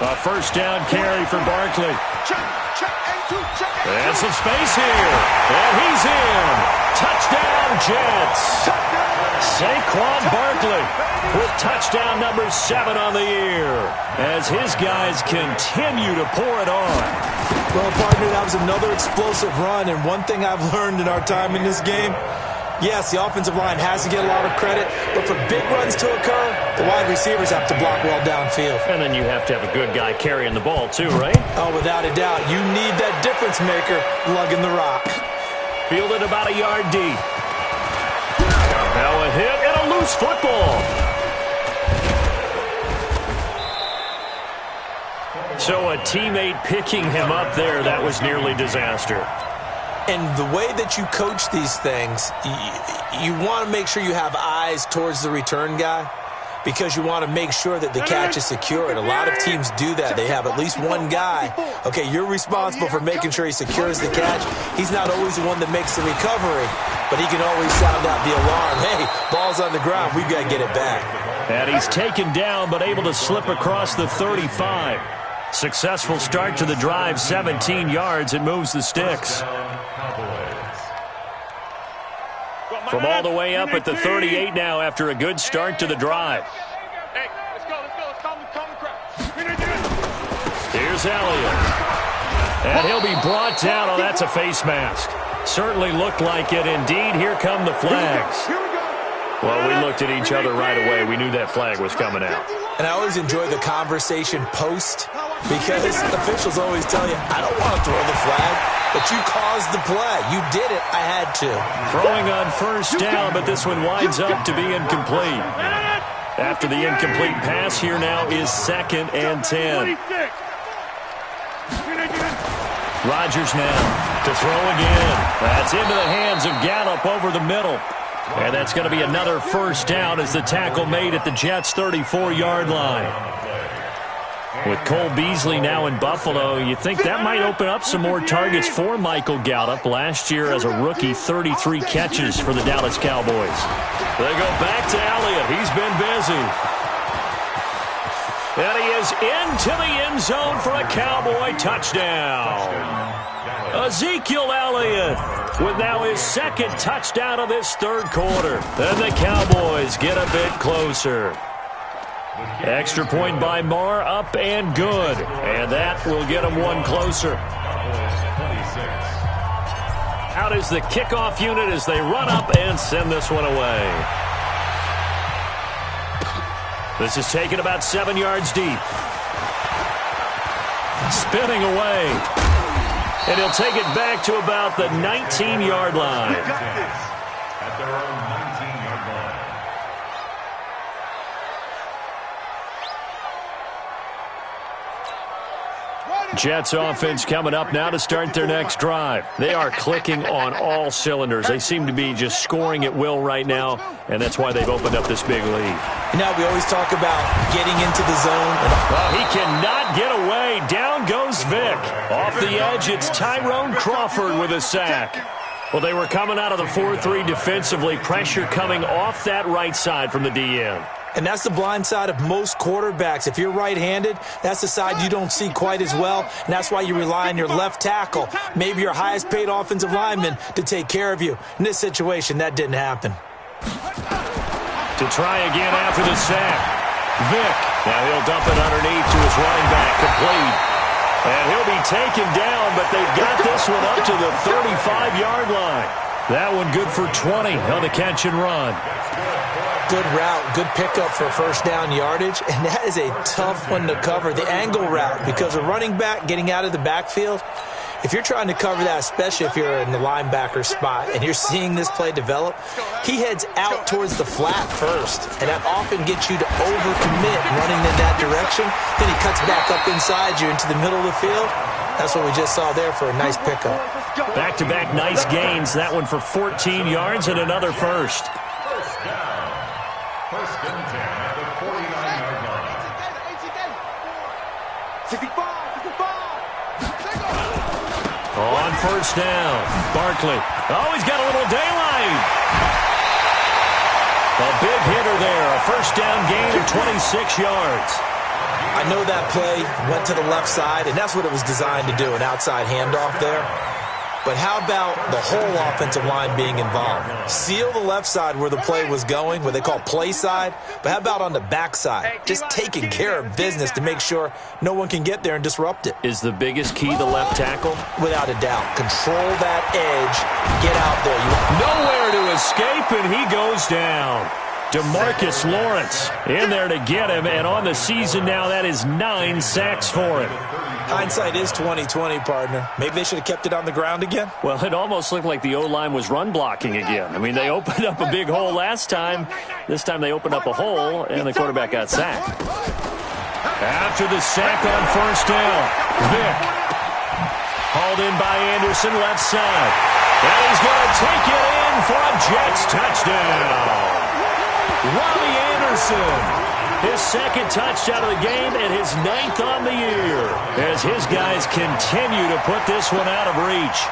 [SPEAKER 3] A first down carry for Barkley.
[SPEAKER 6] Check. A2. Check A2.
[SPEAKER 3] And some space here. And he's in. Touchdown, Jets. Saquon Barkley with touchdown number 7 on the year as his guys continue to pour it on.
[SPEAKER 4] Well, partner, that was another explosive run, and one thing I've learned in our time in this game, yes, the offensive line has to get a lot of credit, but for big runs to occur, the wide receivers have to block well downfield.
[SPEAKER 3] And then you have to have a good guy carrying the ball too, right?
[SPEAKER 4] Oh, without a doubt. You need that difference maker lugging the rock.
[SPEAKER 3] Fielded about a yard deep. Now a hit and a loose football. So a teammate picking him up there, that was nearly disaster.
[SPEAKER 4] And the way that you coach these things, you want to make sure you have eyes towards the return guy because you want to make sure that the catch is secured. A lot of teams do that. They have at least one guy. Okay, you're responsible for making sure he secures the catch. He's not always the one that makes the recovery, but he can always sound out the alarm. Hey, ball's on the ground. We've got to get it back.
[SPEAKER 3] And he's taken down but able to slip across the 35. Successful start to the drive, 17 yards. It moves the sticks. From all the way up at the 38 now after a good start to the drive.
[SPEAKER 6] Hey, let's go. Let's calm the crowd.
[SPEAKER 3] Here's Elliott. And he'll be brought down. Oh, that's a face mask. Certainly looked like it. Indeed, here come the flags.
[SPEAKER 6] Here we go.
[SPEAKER 3] Well, we looked at each other right away. We knew that flag was coming out.
[SPEAKER 4] And I always enjoy the conversation post Because officials always tell you, I don't want to throw the flag, but you caused the play. You did it. I had to.
[SPEAKER 3] Throwing on first down, but this one winds up to be incomplete. After the incomplete pass, here now is 2nd and 10. Rodgers now to throw again. That's into the hands of Gallup over the middle. And that's going to be another first down as the tackle made at the Jets' 34-yard line. With Cole Beasley now in Buffalo, you think that might open up some more targets for Michael Gallup. Last year as a rookie, 33 catches for the Dallas Cowboys. They go back to Elliott. He's been busy. And he is into the end zone for a Cowboy touchdown. Ezekiel Elliott with now his 2nd touchdown of this 3rd quarter. And the Cowboys get a bit closer. Extra point by Marr, up and good. And that will get them one closer. Out is the kickoff unit as they run up and send this one away. This is taken about 7 yards deep. Spinning away. And he'll take it back to about the 19-yard line.
[SPEAKER 5] At their own 19-yard line.
[SPEAKER 3] Jets offense coming up now to start their next drive. They are clicking on all cylinders. They seem to be just scoring at will right now, and that's why they've opened up this big lead.
[SPEAKER 4] Now we always talk about getting into the zone.
[SPEAKER 3] Well, he cannot get away. Down goes Vick. Off the edge, it's Tyrone Crawford with a sack. Well, they were coming out of the 4-3 defensively. Pressure coming off that right side from the DN.
[SPEAKER 4] And that's the blind side of most quarterbacks. If you're right-handed, that's the side you don't see quite as well, and that's why you rely on your left tackle, maybe your highest-paid offensive lineman, to take care of you. In this situation, that didn't happen.
[SPEAKER 3] To try again after the sack. Vick. Now he'll dump it underneath to his running back, complete. And he'll be taken down, but they've got this one up to the 35-yard line. That one good for 20 on the catch and run.
[SPEAKER 4] Good route, good pickup for first down yardage, and that is a tough one to cover, the angle route, because a running back getting out of the backfield, if you're trying to cover that, especially if you're in the linebacker spot and you're seeing this play develop, he heads out towards the flat first, and that often gets you to overcommit running in that direction. Then he cuts back up inside you into the middle of the field. That's what we just saw there for a nice pickup.
[SPEAKER 3] Back-to-back nice gains. That one for 14 yards and another first.
[SPEAKER 5] First down. First and 10 at the 49-yard line.
[SPEAKER 6] 65.
[SPEAKER 3] On first down, Barkley. Oh, he's got a little daylight. A big hitter there. A first down gain of 26 yards.
[SPEAKER 4] I know that play went to the left side, and that's what it was designed to do, an outside handoff there. But how about the whole offensive line being involved? Seal the left side where the play was going, what they call play side. But how about on the back side? Just taking care of business to make sure no one can get there and disrupt it.
[SPEAKER 3] Is the biggest key the left tackle?
[SPEAKER 4] Without a doubt. Control that edge. Get out there.
[SPEAKER 3] Nowhere to escape, and he goes down. DeMarcus Lawrence in there to get him, and on the season now, that is 9 sacks for him.
[SPEAKER 4] Hindsight is 20/20, partner. Maybe they should have kept it on the ground again.
[SPEAKER 3] Well, it almost looked like the O-line was run blocking again. I mean, they opened up a big hole last time. This time they opened up a hole, and the quarterback got sacked. After the sack on first down, Vick. Hauled in by Anderson, left side. And he's going to take it in for a Jets touchdown. Robbie Anderson. His second touchdown of the game and his 9th on the year as his guys continue to put this one out of reach.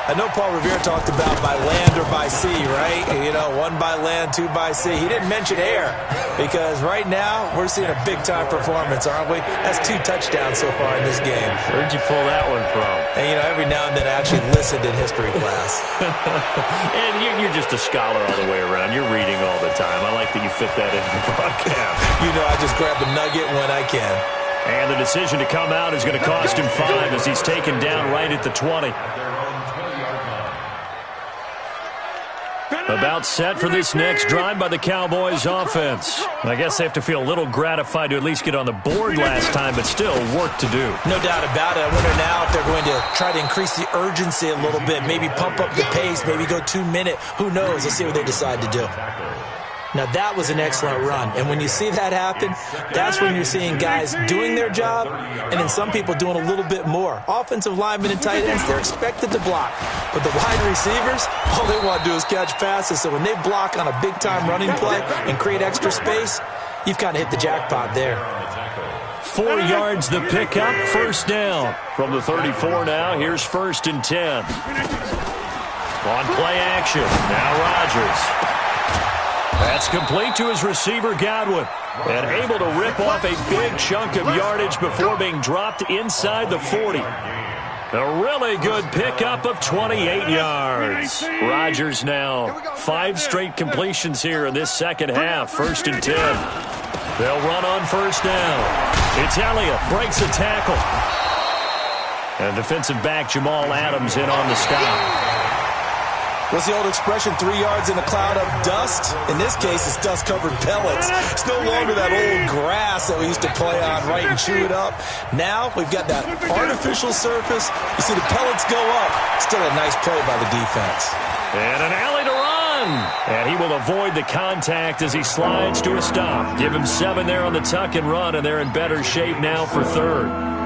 [SPEAKER 4] I know Paul Revere talked about by land or by sea, right? You know, 1 by land, 2 by sea. He didn't mention air because right now we're seeing a big-time performance, aren't we? That's 2 touchdowns so far in this game.
[SPEAKER 3] Where'd you pull that one from?
[SPEAKER 4] And, you know, every now and then I actually listened in history class.
[SPEAKER 3] And you're just a scholar all the way around. You're reading all the time. I like that you fit that into the broadcast.
[SPEAKER 4] You know, I just grab a nugget when I can.
[SPEAKER 3] And the decision to come out is going to cost him 5 as he's taken down right at the 20. About set for this next drive by the Cowboys offense. I guess they have to feel a little gratified to at least get on the board last time, but still work to do.
[SPEAKER 4] No doubt about it. I wonder now if they're going to try to increase the urgency a little bit, maybe pump up the pace, maybe go 2 minute. Who knows? Let's see what they decide to do. Now, that was an excellent run. And when you see that happen, that's when you're seeing guys doing their job and then some people doing a little bit more. Offensive linemen and tight ends, they're expected to block. But the wide receivers, all they want to do is catch passes. So when they block on a big-time running play and create extra space, you've kind of hit the jackpot there.
[SPEAKER 3] 4 yards the pickup, first down. From the 34 now, here's 1st and 10. On play action, now Rodgers. That's complete to his receiver, Godwin. And able to rip off a big chunk of yardage before being dropped inside the 40. A really good pickup of 28 yards. Rodgers now 5 straight completions here in this second half. 1st and 10. They'll run on first down. It's Elliott, breaks a tackle. And defensive back Jamal Adams in on the stop.
[SPEAKER 4] What's the old expression, 3 yards in a cloud of dust? In this case, it's dust-covered pellets. It's no longer that old grass that we used to play on, right, and chew it up. Now we've got that artificial surface. You see the pellets go up. Still a nice play by the defense.
[SPEAKER 3] And an alley to run. And he will avoid the contact as he slides to a stop. Give him 7 there on the tuck and run, and they're in better shape now for 3rd.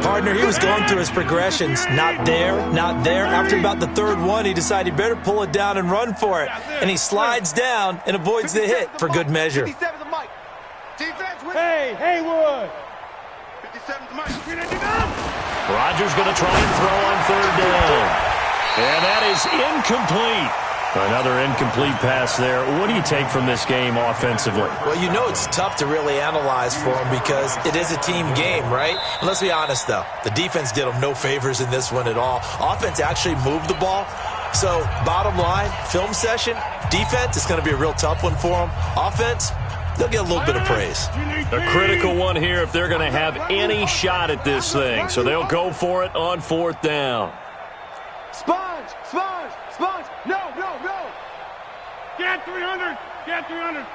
[SPEAKER 4] Partner, he was going through his progressions. Not there, not there. After about the 3rd one, he decided he better pull it down and run for it. And he slides down and avoids the hit for good measure.
[SPEAKER 6] Hey, Haywood.
[SPEAKER 3] Rodgers going to try and throw on 3rd down. And that is incomplete. Another incomplete pass there. What do you take from this game offensively?
[SPEAKER 4] Well, you know it's tough to really analyze for them because it is a team game, right? And let's be honest, though. The defense did them no favors in this one at all. Offense actually moved the ball. So, bottom line, film session, defense is going to be a real tough one for them. Offense, they'll get a little bit of praise.
[SPEAKER 3] A critical one here if they're going to have any shot at this thing. So they'll go for it on 4th down.
[SPEAKER 6] Sponge, sponge, sponge. No. Get 300. Get 300.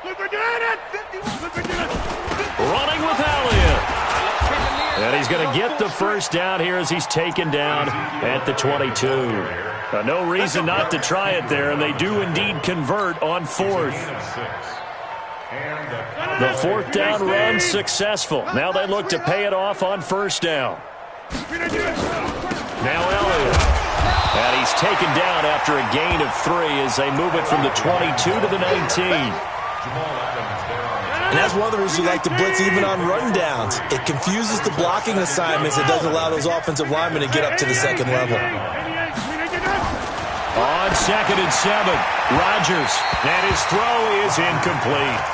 [SPEAKER 6] Look, we did it. 51. Look, we did it.
[SPEAKER 3] Running with Elliott. And he's going to get the first down here as he's taken down at the 22. No reason not to try it there, and they do indeed convert on 4th. The 4th down run successful. Now they look to pay it off on 1st down. Now Elliott. And he's taken down after a gain of 3 as they move it from the 22 to the 19.
[SPEAKER 4] And that's one of the reasons you like to blitz even on rundowns. It confuses the blocking assignments. It doesn't allow those offensive linemen to get up to the 2nd level.
[SPEAKER 3] On 2nd and 7, Rodgers. And his throw is incomplete.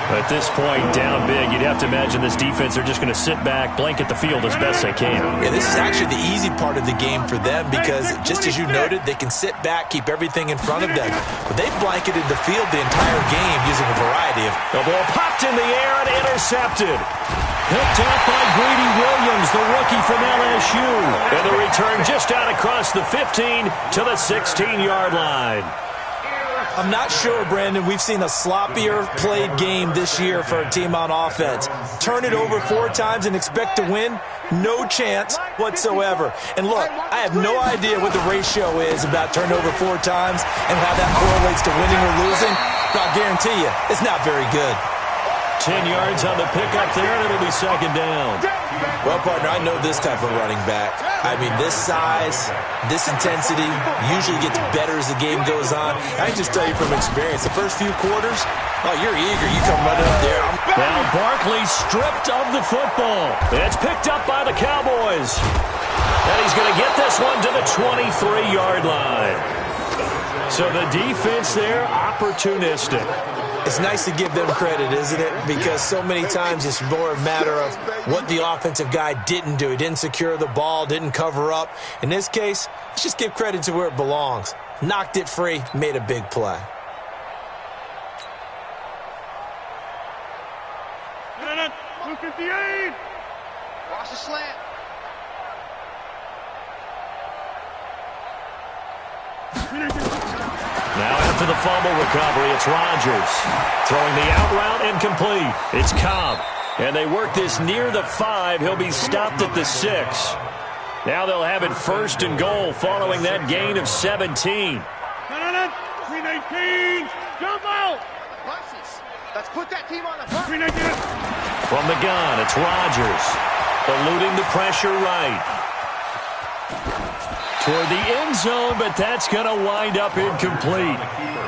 [SPEAKER 3] At this point, down big, you'd have to imagine this defense, they're just going to sit back, blanket the field as best they can.
[SPEAKER 4] Yeah, this is actually the easy part of the game for them because, just as you noted, they can sit back, keep everything in front of them. But they've blanketed the field the entire game using a variety of...
[SPEAKER 3] The ball popped in the air and intercepted. Picked up by Greedy Williams, the rookie from LSU. And the return just out across the 15 to the 16-yard line.
[SPEAKER 4] I'm not sure, Brandon, we've seen a sloppier played game this year for a team on offense. Turn it over 4 times and expect to win? No chance whatsoever. And look, I have no idea what the ratio is about turn over 4 times and how that correlates to winning or losing. But I'll guarantee you, it's not very good.
[SPEAKER 3] 10 yards on the pickup there, and it'll be 2nd down.
[SPEAKER 4] Well, partner, I know this type of running back. I mean, this size, this intensity usually gets better as the game goes on. I can just tell you from experience, the first few quarters, oh, you're eager. You come running up there.
[SPEAKER 3] Now Barkley stripped of the football. It's picked up by the Cowboys. And he's going to get this one to the 23-yard line. So the defense there, opportunistic.
[SPEAKER 4] It's nice to give them credit, isn't it? Because so many times it's more a matter of what the offensive guy didn't do. He didn't secure the ball, didn't cover up. In this case, let's just give credit to where it belongs. Knocked it free, made a big play.
[SPEAKER 6] Look at the 8.
[SPEAKER 7] Watch the slant.
[SPEAKER 3] Now after the fumble recovery, it's Rodgers. Throwing the out route incomplete. It's Cobb. And they work this near the 5. He'll be stopped at the 6. Now they'll have it 1st and goal following that gain of 17.
[SPEAKER 6] Green 18, jump out!
[SPEAKER 7] Let's put that team on the front.
[SPEAKER 6] Green 18.
[SPEAKER 3] From the gun, it's Rodgers. Eluding the pressure right. Toward the end zone, but that's going to wind up incomplete.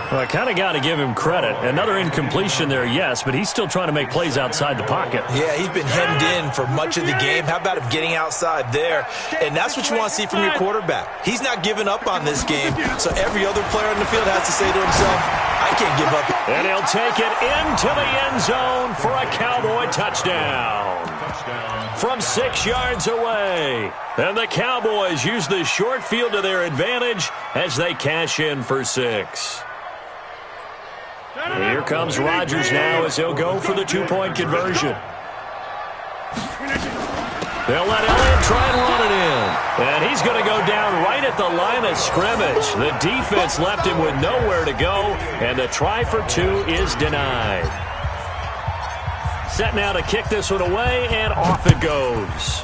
[SPEAKER 3] Well, I kind of got to give him credit. Another incompletion there, yes, but he's still trying to make plays outside the pocket.
[SPEAKER 4] Yeah, he's been hemmed in for much of the game. How about him getting outside there? And that's what you want to see from your quarterback. He's not giving up on this game, so every other player on the field has to say to himself, I can't give up.
[SPEAKER 3] And he'll take it into the end zone for a Cowboy touchdown. From 6 yards away. And the Cowboys use the short field to their advantage as they cash in for 6. Here comes Rodgers now as he'll go for the 2-point conversion. They'll let Elliott try and run it in. And he's going to go down right at the line of scrimmage. The defense left him with nowhere to go, and the try for 2 is denied. Set now to kick this one away, and off it goes.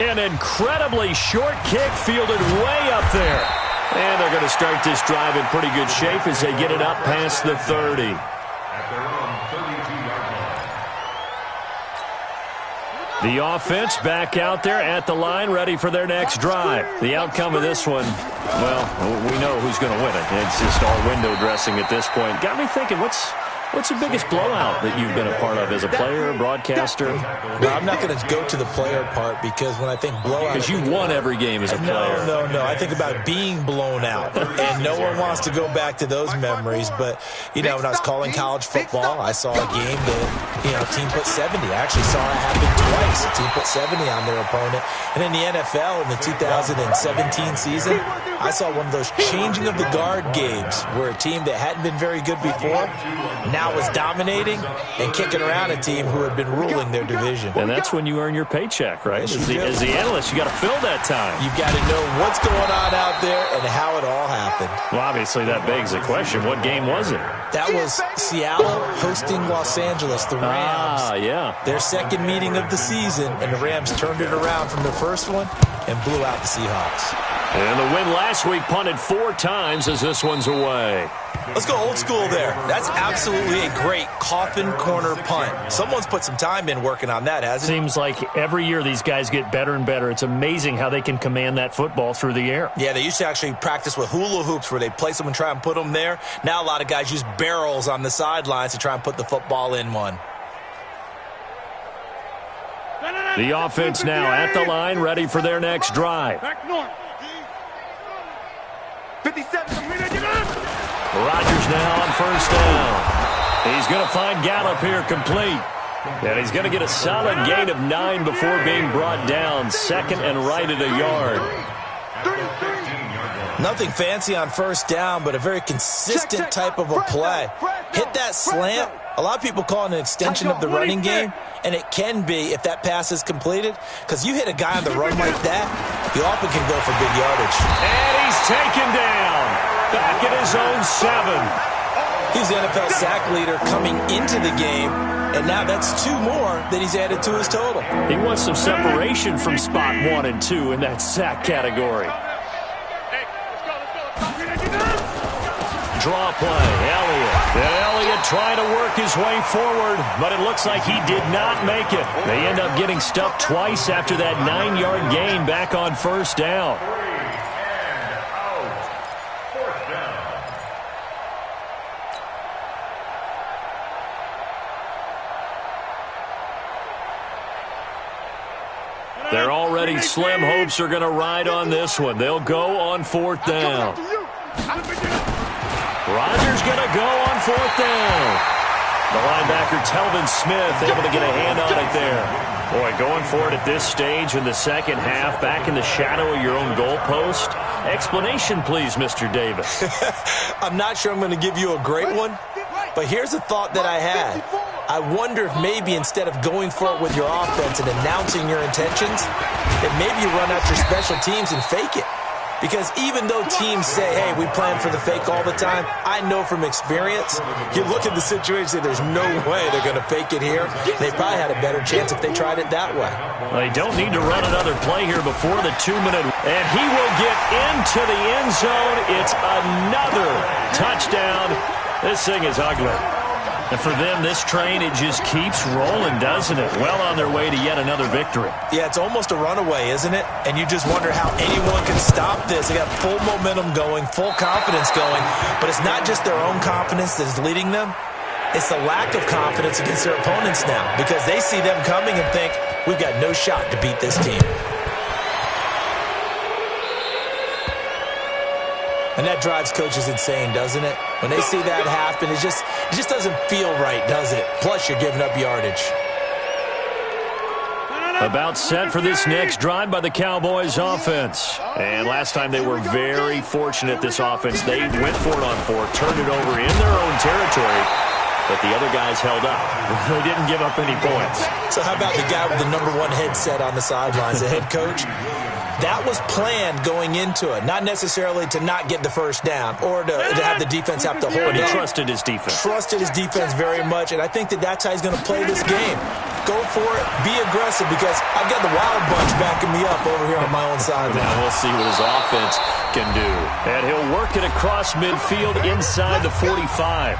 [SPEAKER 3] An incredibly short kick fielded way up there. And they're going to start this drive in pretty good shape as they get it up past the 30. The offense back out there at the line, ready for their next drive. The outcome of this one, well, we know who's going to win it. It's just all window dressing at this point. Got me thinking, what's the biggest blowout that you've been a part of as a player, broadcaster?
[SPEAKER 4] No, I'm not going to go to the player part because when I think blowout...
[SPEAKER 3] Because you won every game as a player.
[SPEAKER 4] No. I think about being blown out. And no one wants to go back to those memories. But, when I was calling college football, I saw a game that, a team put 70. I actually saw it happen twice. A team put 70 on their opponent. And in the NFL, in the 2017 season, I saw one of those changing of the guard games where a team that hadn't been very good before now was dominating and kicking around a team who had been ruling their division.
[SPEAKER 3] And that's when you earn your paycheck, right? As the analyst, you got to fill that time.
[SPEAKER 4] You've got to know what's going on out there and how it all happened.
[SPEAKER 3] Well, obviously that begs the question, what game was it?
[SPEAKER 4] That was Seattle hosting Los Angeles, the Rams.
[SPEAKER 3] Yeah.
[SPEAKER 4] Their second meeting of the season, and the Rams turned it around from their first one and blew out the Seahawks.
[SPEAKER 3] And the win last week punted 4 times as this one's away.
[SPEAKER 4] Let's go old school there. That's absolutely a great coffin corner punt. Someone's put some time in working on that, hasn't it?
[SPEAKER 3] Seems like every year these guys get better and better. It's amazing how they can command that football through the air.
[SPEAKER 4] Yeah, they used to actually practice with hula hoops where they place them and try and put them there. Now a lot of guys use barrels on the sidelines to try and put the football in one.
[SPEAKER 3] The offense now at the line, ready for their next drive.
[SPEAKER 6] Back north. 57.
[SPEAKER 3] Rodgers now on first down. He's going to find Gallup here complete. And he's going to get a solid gain of 9 before being brought down. Second and right at a yard.
[SPEAKER 4] Nothing fancy on first down, but a very consistent type of a play. Hit that slant. A lot of people call it an extension of the running game, and it can be if that pass is completed, because you hit a guy on the run like that, you often can go for big yardage.
[SPEAKER 3] And he's taken down. Back at his own 7.
[SPEAKER 4] He's the NFL sack leader coming into the game, and now that's 2 more that he's added to his total.
[SPEAKER 3] He wants some separation from spot 1 and 2 in that sack category. Draw play, Elliott. And Elliott trying to work his way forward, but it looks like he did not make it. They end up getting stuffed twice after that 9-yard gain back on first down. Their already slim hopes are going to ride on this one. They'll go on 4th down. Rodgers going to go on 4th down. The linebacker, Telvin Smith, able to get a hand on it there. Boy, going for it at this stage in the second half, back in the shadow of your own goalpost. Explanation, please, Mr. Davis.
[SPEAKER 4] I'm not sure I'm going to give you a great one, but here's a thought that I had. I wonder if maybe instead of going for it with your offense and announcing your intentions, that maybe you run out your special teams and fake it. Because even though teams say, hey, we plan for the fake all the time, I know from experience, you look at the situation and there's no way they're going to fake it here. They probably had a better chance if they tried it that way.
[SPEAKER 3] Well, they don't need to run another play here before the 2-minute. And he will get into the end zone. It's another touchdown. This thing is ugly. And for them, this train, it just keeps rolling, doesn't it? Well on their way to yet another victory.
[SPEAKER 4] Yeah, it's almost a runaway, isn't it? And you just wonder how anyone can stop this. They got full momentum going, full confidence going. But it's not just their own confidence that's leading them. It's the lack of confidence against their opponents now, because they see them coming and think, we've got no shot to beat this team. And that drives coaches insane, doesn't it? When they see that happen, it just doesn't feel right, does it? Plus, you're giving up yardage.
[SPEAKER 3] About set for this next drive by the Cowboys offense. And last time they were very fortunate, this offense. They went for it on 4, turned it over in their own territory, but the other guys held up. They didn't give up any points.
[SPEAKER 4] So how about the guy with the number 1 headset on the sidelines, the head coach? That was planned going into it, not necessarily to not get the first down or to have the defense have to hold
[SPEAKER 3] But he
[SPEAKER 4] up.
[SPEAKER 3] trusted his defense.
[SPEAKER 4] Trusted his defense very much, and I think that's how he's going to play this game. Go for it, be aggressive, because I've got the Wild Bunch backing me up over here on my own side.
[SPEAKER 3] Now we'll see what his offense can do. And he'll work it across midfield inside the 45.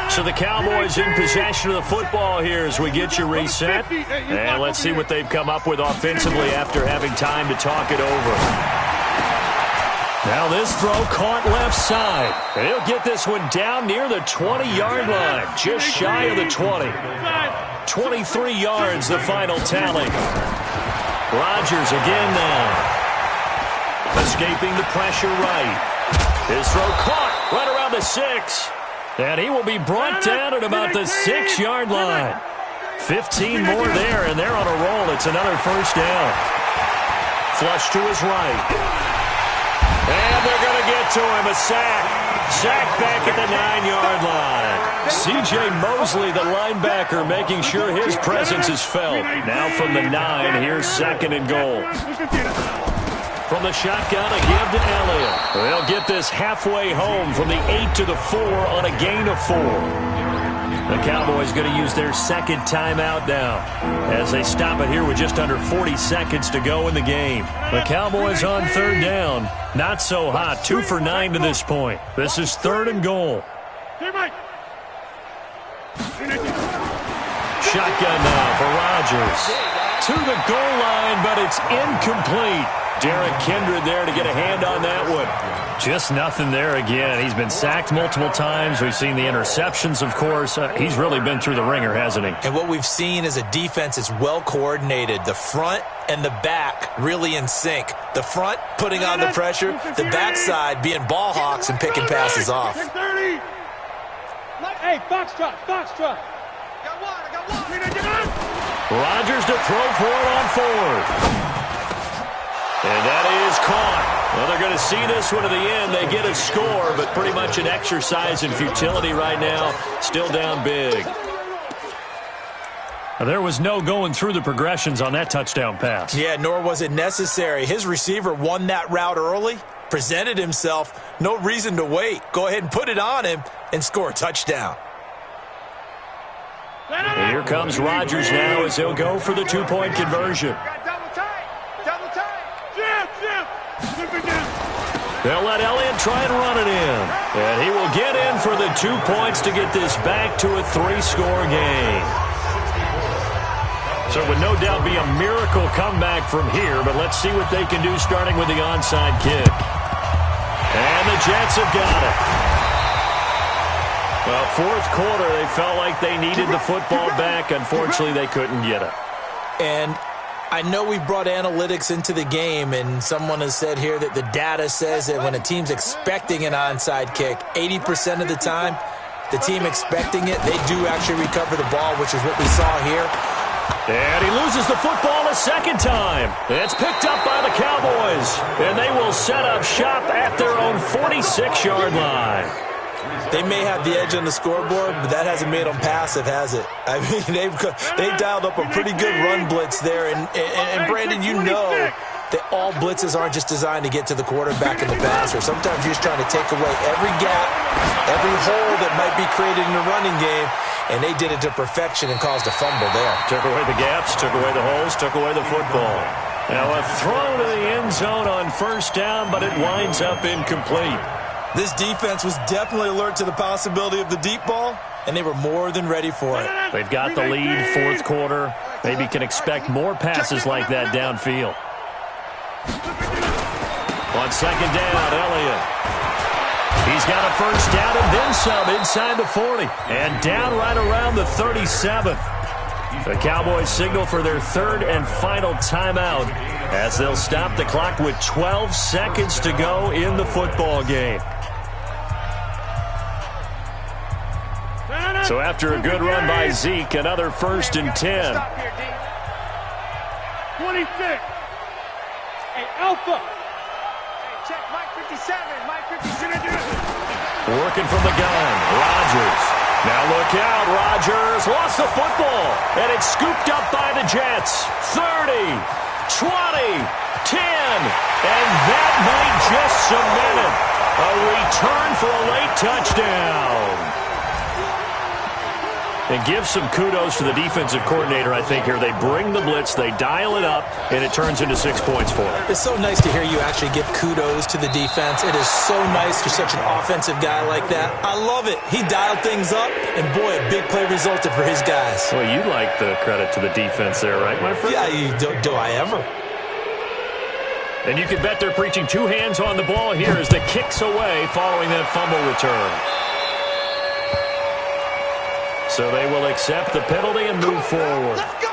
[SPEAKER 3] So the Cowboys in possession of the football here as we get you reset. And let's see what they've come up with offensively after having time to talk it over. Now this throw caught left side. He'll get this one down near the 20-yard line, just shy of the 20. 23 yards, the final tally. Rodgers again now. Escaping the pressure right. His throw caught right around the 6. And he will be brought down at about the 6-yard line. 15 more there, and they're on a roll. It's another first down. Flush to his right. And they're going to get to him. A sack. Sack back at the 9-yard line. C.J. Mosley, the linebacker, making sure his presence is felt. Now from the 9, here's 2nd and goal. From the shotgun, a give to Elliott. They'll get this halfway home from the 8 to the 4 on a gain of 4. The Cowboys going to use their second timeout now as they stop it here with just under 40 seconds to go in the game. The Cowboys on 3rd down. Not so hot. 2 for 9 to this point. This is 3rd and goal. Shotgun now for Rodgers. To the goal line, but it's incomplete. Derek Kindred there to get a hand on that one. Just nothing there again. He's been sacked multiple times. We've seen the interceptions, of course. He's really been through the ringer, hasn't he?
[SPEAKER 4] And what we've seen is a defense that's well coordinated. The front and the back really in sync. The front putting on the pressure, the backside being ball hawks and picking passes off.
[SPEAKER 6] Hey, foxtrot, foxtrot. I got one.
[SPEAKER 3] Rodgers to throw for it on 4th. And that is caught. Well, they're going to see this one to the end. They get a score, but pretty much an exercise in futility right now. Still down big. There was no going through the progressions on that touchdown pass.
[SPEAKER 4] Yeah, nor was it necessary. His receiver won that route early, presented himself. No reason to wait. Go ahead and put it on him and score a touchdown.
[SPEAKER 3] And here comes Rodgers now as he'll go for the 2-point conversion. They'll let Elliott try and run it in. And he will get in for the 2 points to get this back to a 3-score game. So it would no doubt be a miracle comeback from here, but let's see what they can do starting with the onside kick. And the Jets have got it. Well, 4th quarter, they felt like they needed the football back. Unfortunately, they couldn't get it.
[SPEAKER 4] And I know we've brought analytics into the game, and someone has said here that the data says that when a team's expecting an onside kick, 80% of the time, the team expecting it, they do actually recover the ball, which is what we saw here.
[SPEAKER 3] And he loses the football a second time. It's picked up by the Cowboys, and they will set up shop at their own 46-yard line.
[SPEAKER 4] They may have the edge on the scoreboard, but that hasn't made them passive, has it? I mean, they dialed up a pretty good run blitz there. And Brandon, you know that all blitzes aren't just designed to get to the quarterback and the passer. Sometimes you're just trying to take away every gap, every hole that might be created in the running game, and they did it to perfection and caused a fumble there.
[SPEAKER 3] Took away the gaps, took away the holes, took away the football. Now a throw to the end zone on first down, but it winds up incomplete.
[SPEAKER 4] This defense was definitely alert to the possibility of the deep ball, and they were more than ready for it.
[SPEAKER 3] They've got the lead, fourth quarter. Maybe can expect more passes like that downfield. On second down, Elliott. He's got a first down and then some inside the 40. And down right around the 37. The Cowboys signal for their third and final timeout as they'll stop the clock with 12 seconds to go in the football game. So after a good run by Zeke, another 1st and 10.
[SPEAKER 6] 26. Hey, Alpha.
[SPEAKER 7] Hey, check Mike 57. Mike 57.
[SPEAKER 3] Working from the gun, Rodgers. Now look out, Rodgers lost the football, and it's scooped up by the Jets. 30, 20, 10, and that might just cement it. A return for a late touchdown. And give some kudos to the defensive coordinator, I think, here. They bring the blitz, they dial it up, and it turns into 6 points for them.
[SPEAKER 4] It's so nice to hear you actually give kudos to the defense. It is so nice for such an offensive guy like that. I love it. He dialed things up, and boy, a big play resulted for his guys.
[SPEAKER 3] Well, you like the credit to the defense there, right, my friend?
[SPEAKER 4] Yeah, do I ever?
[SPEAKER 3] And you can bet they're preaching two hands on the ball here as the kick's away following that fumble return. So they will accept the penalty and move forward.
[SPEAKER 7] Let's go.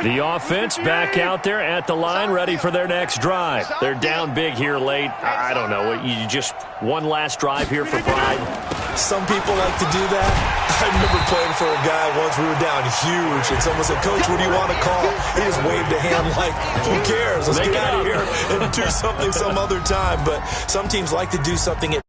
[SPEAKER 3] The offense back out there at the line, ready for their next drive. They're down big here late. I don't know. You just one last drive here for pride.
[SPEAKER 4] Some people like to do that. I remember playing for a guy once. We were down huge, and someone said, "Coach, what do you want to call?" He just waved a hand like, "Who cares? Let's get out of here and do something some other time." But some teams like to do something at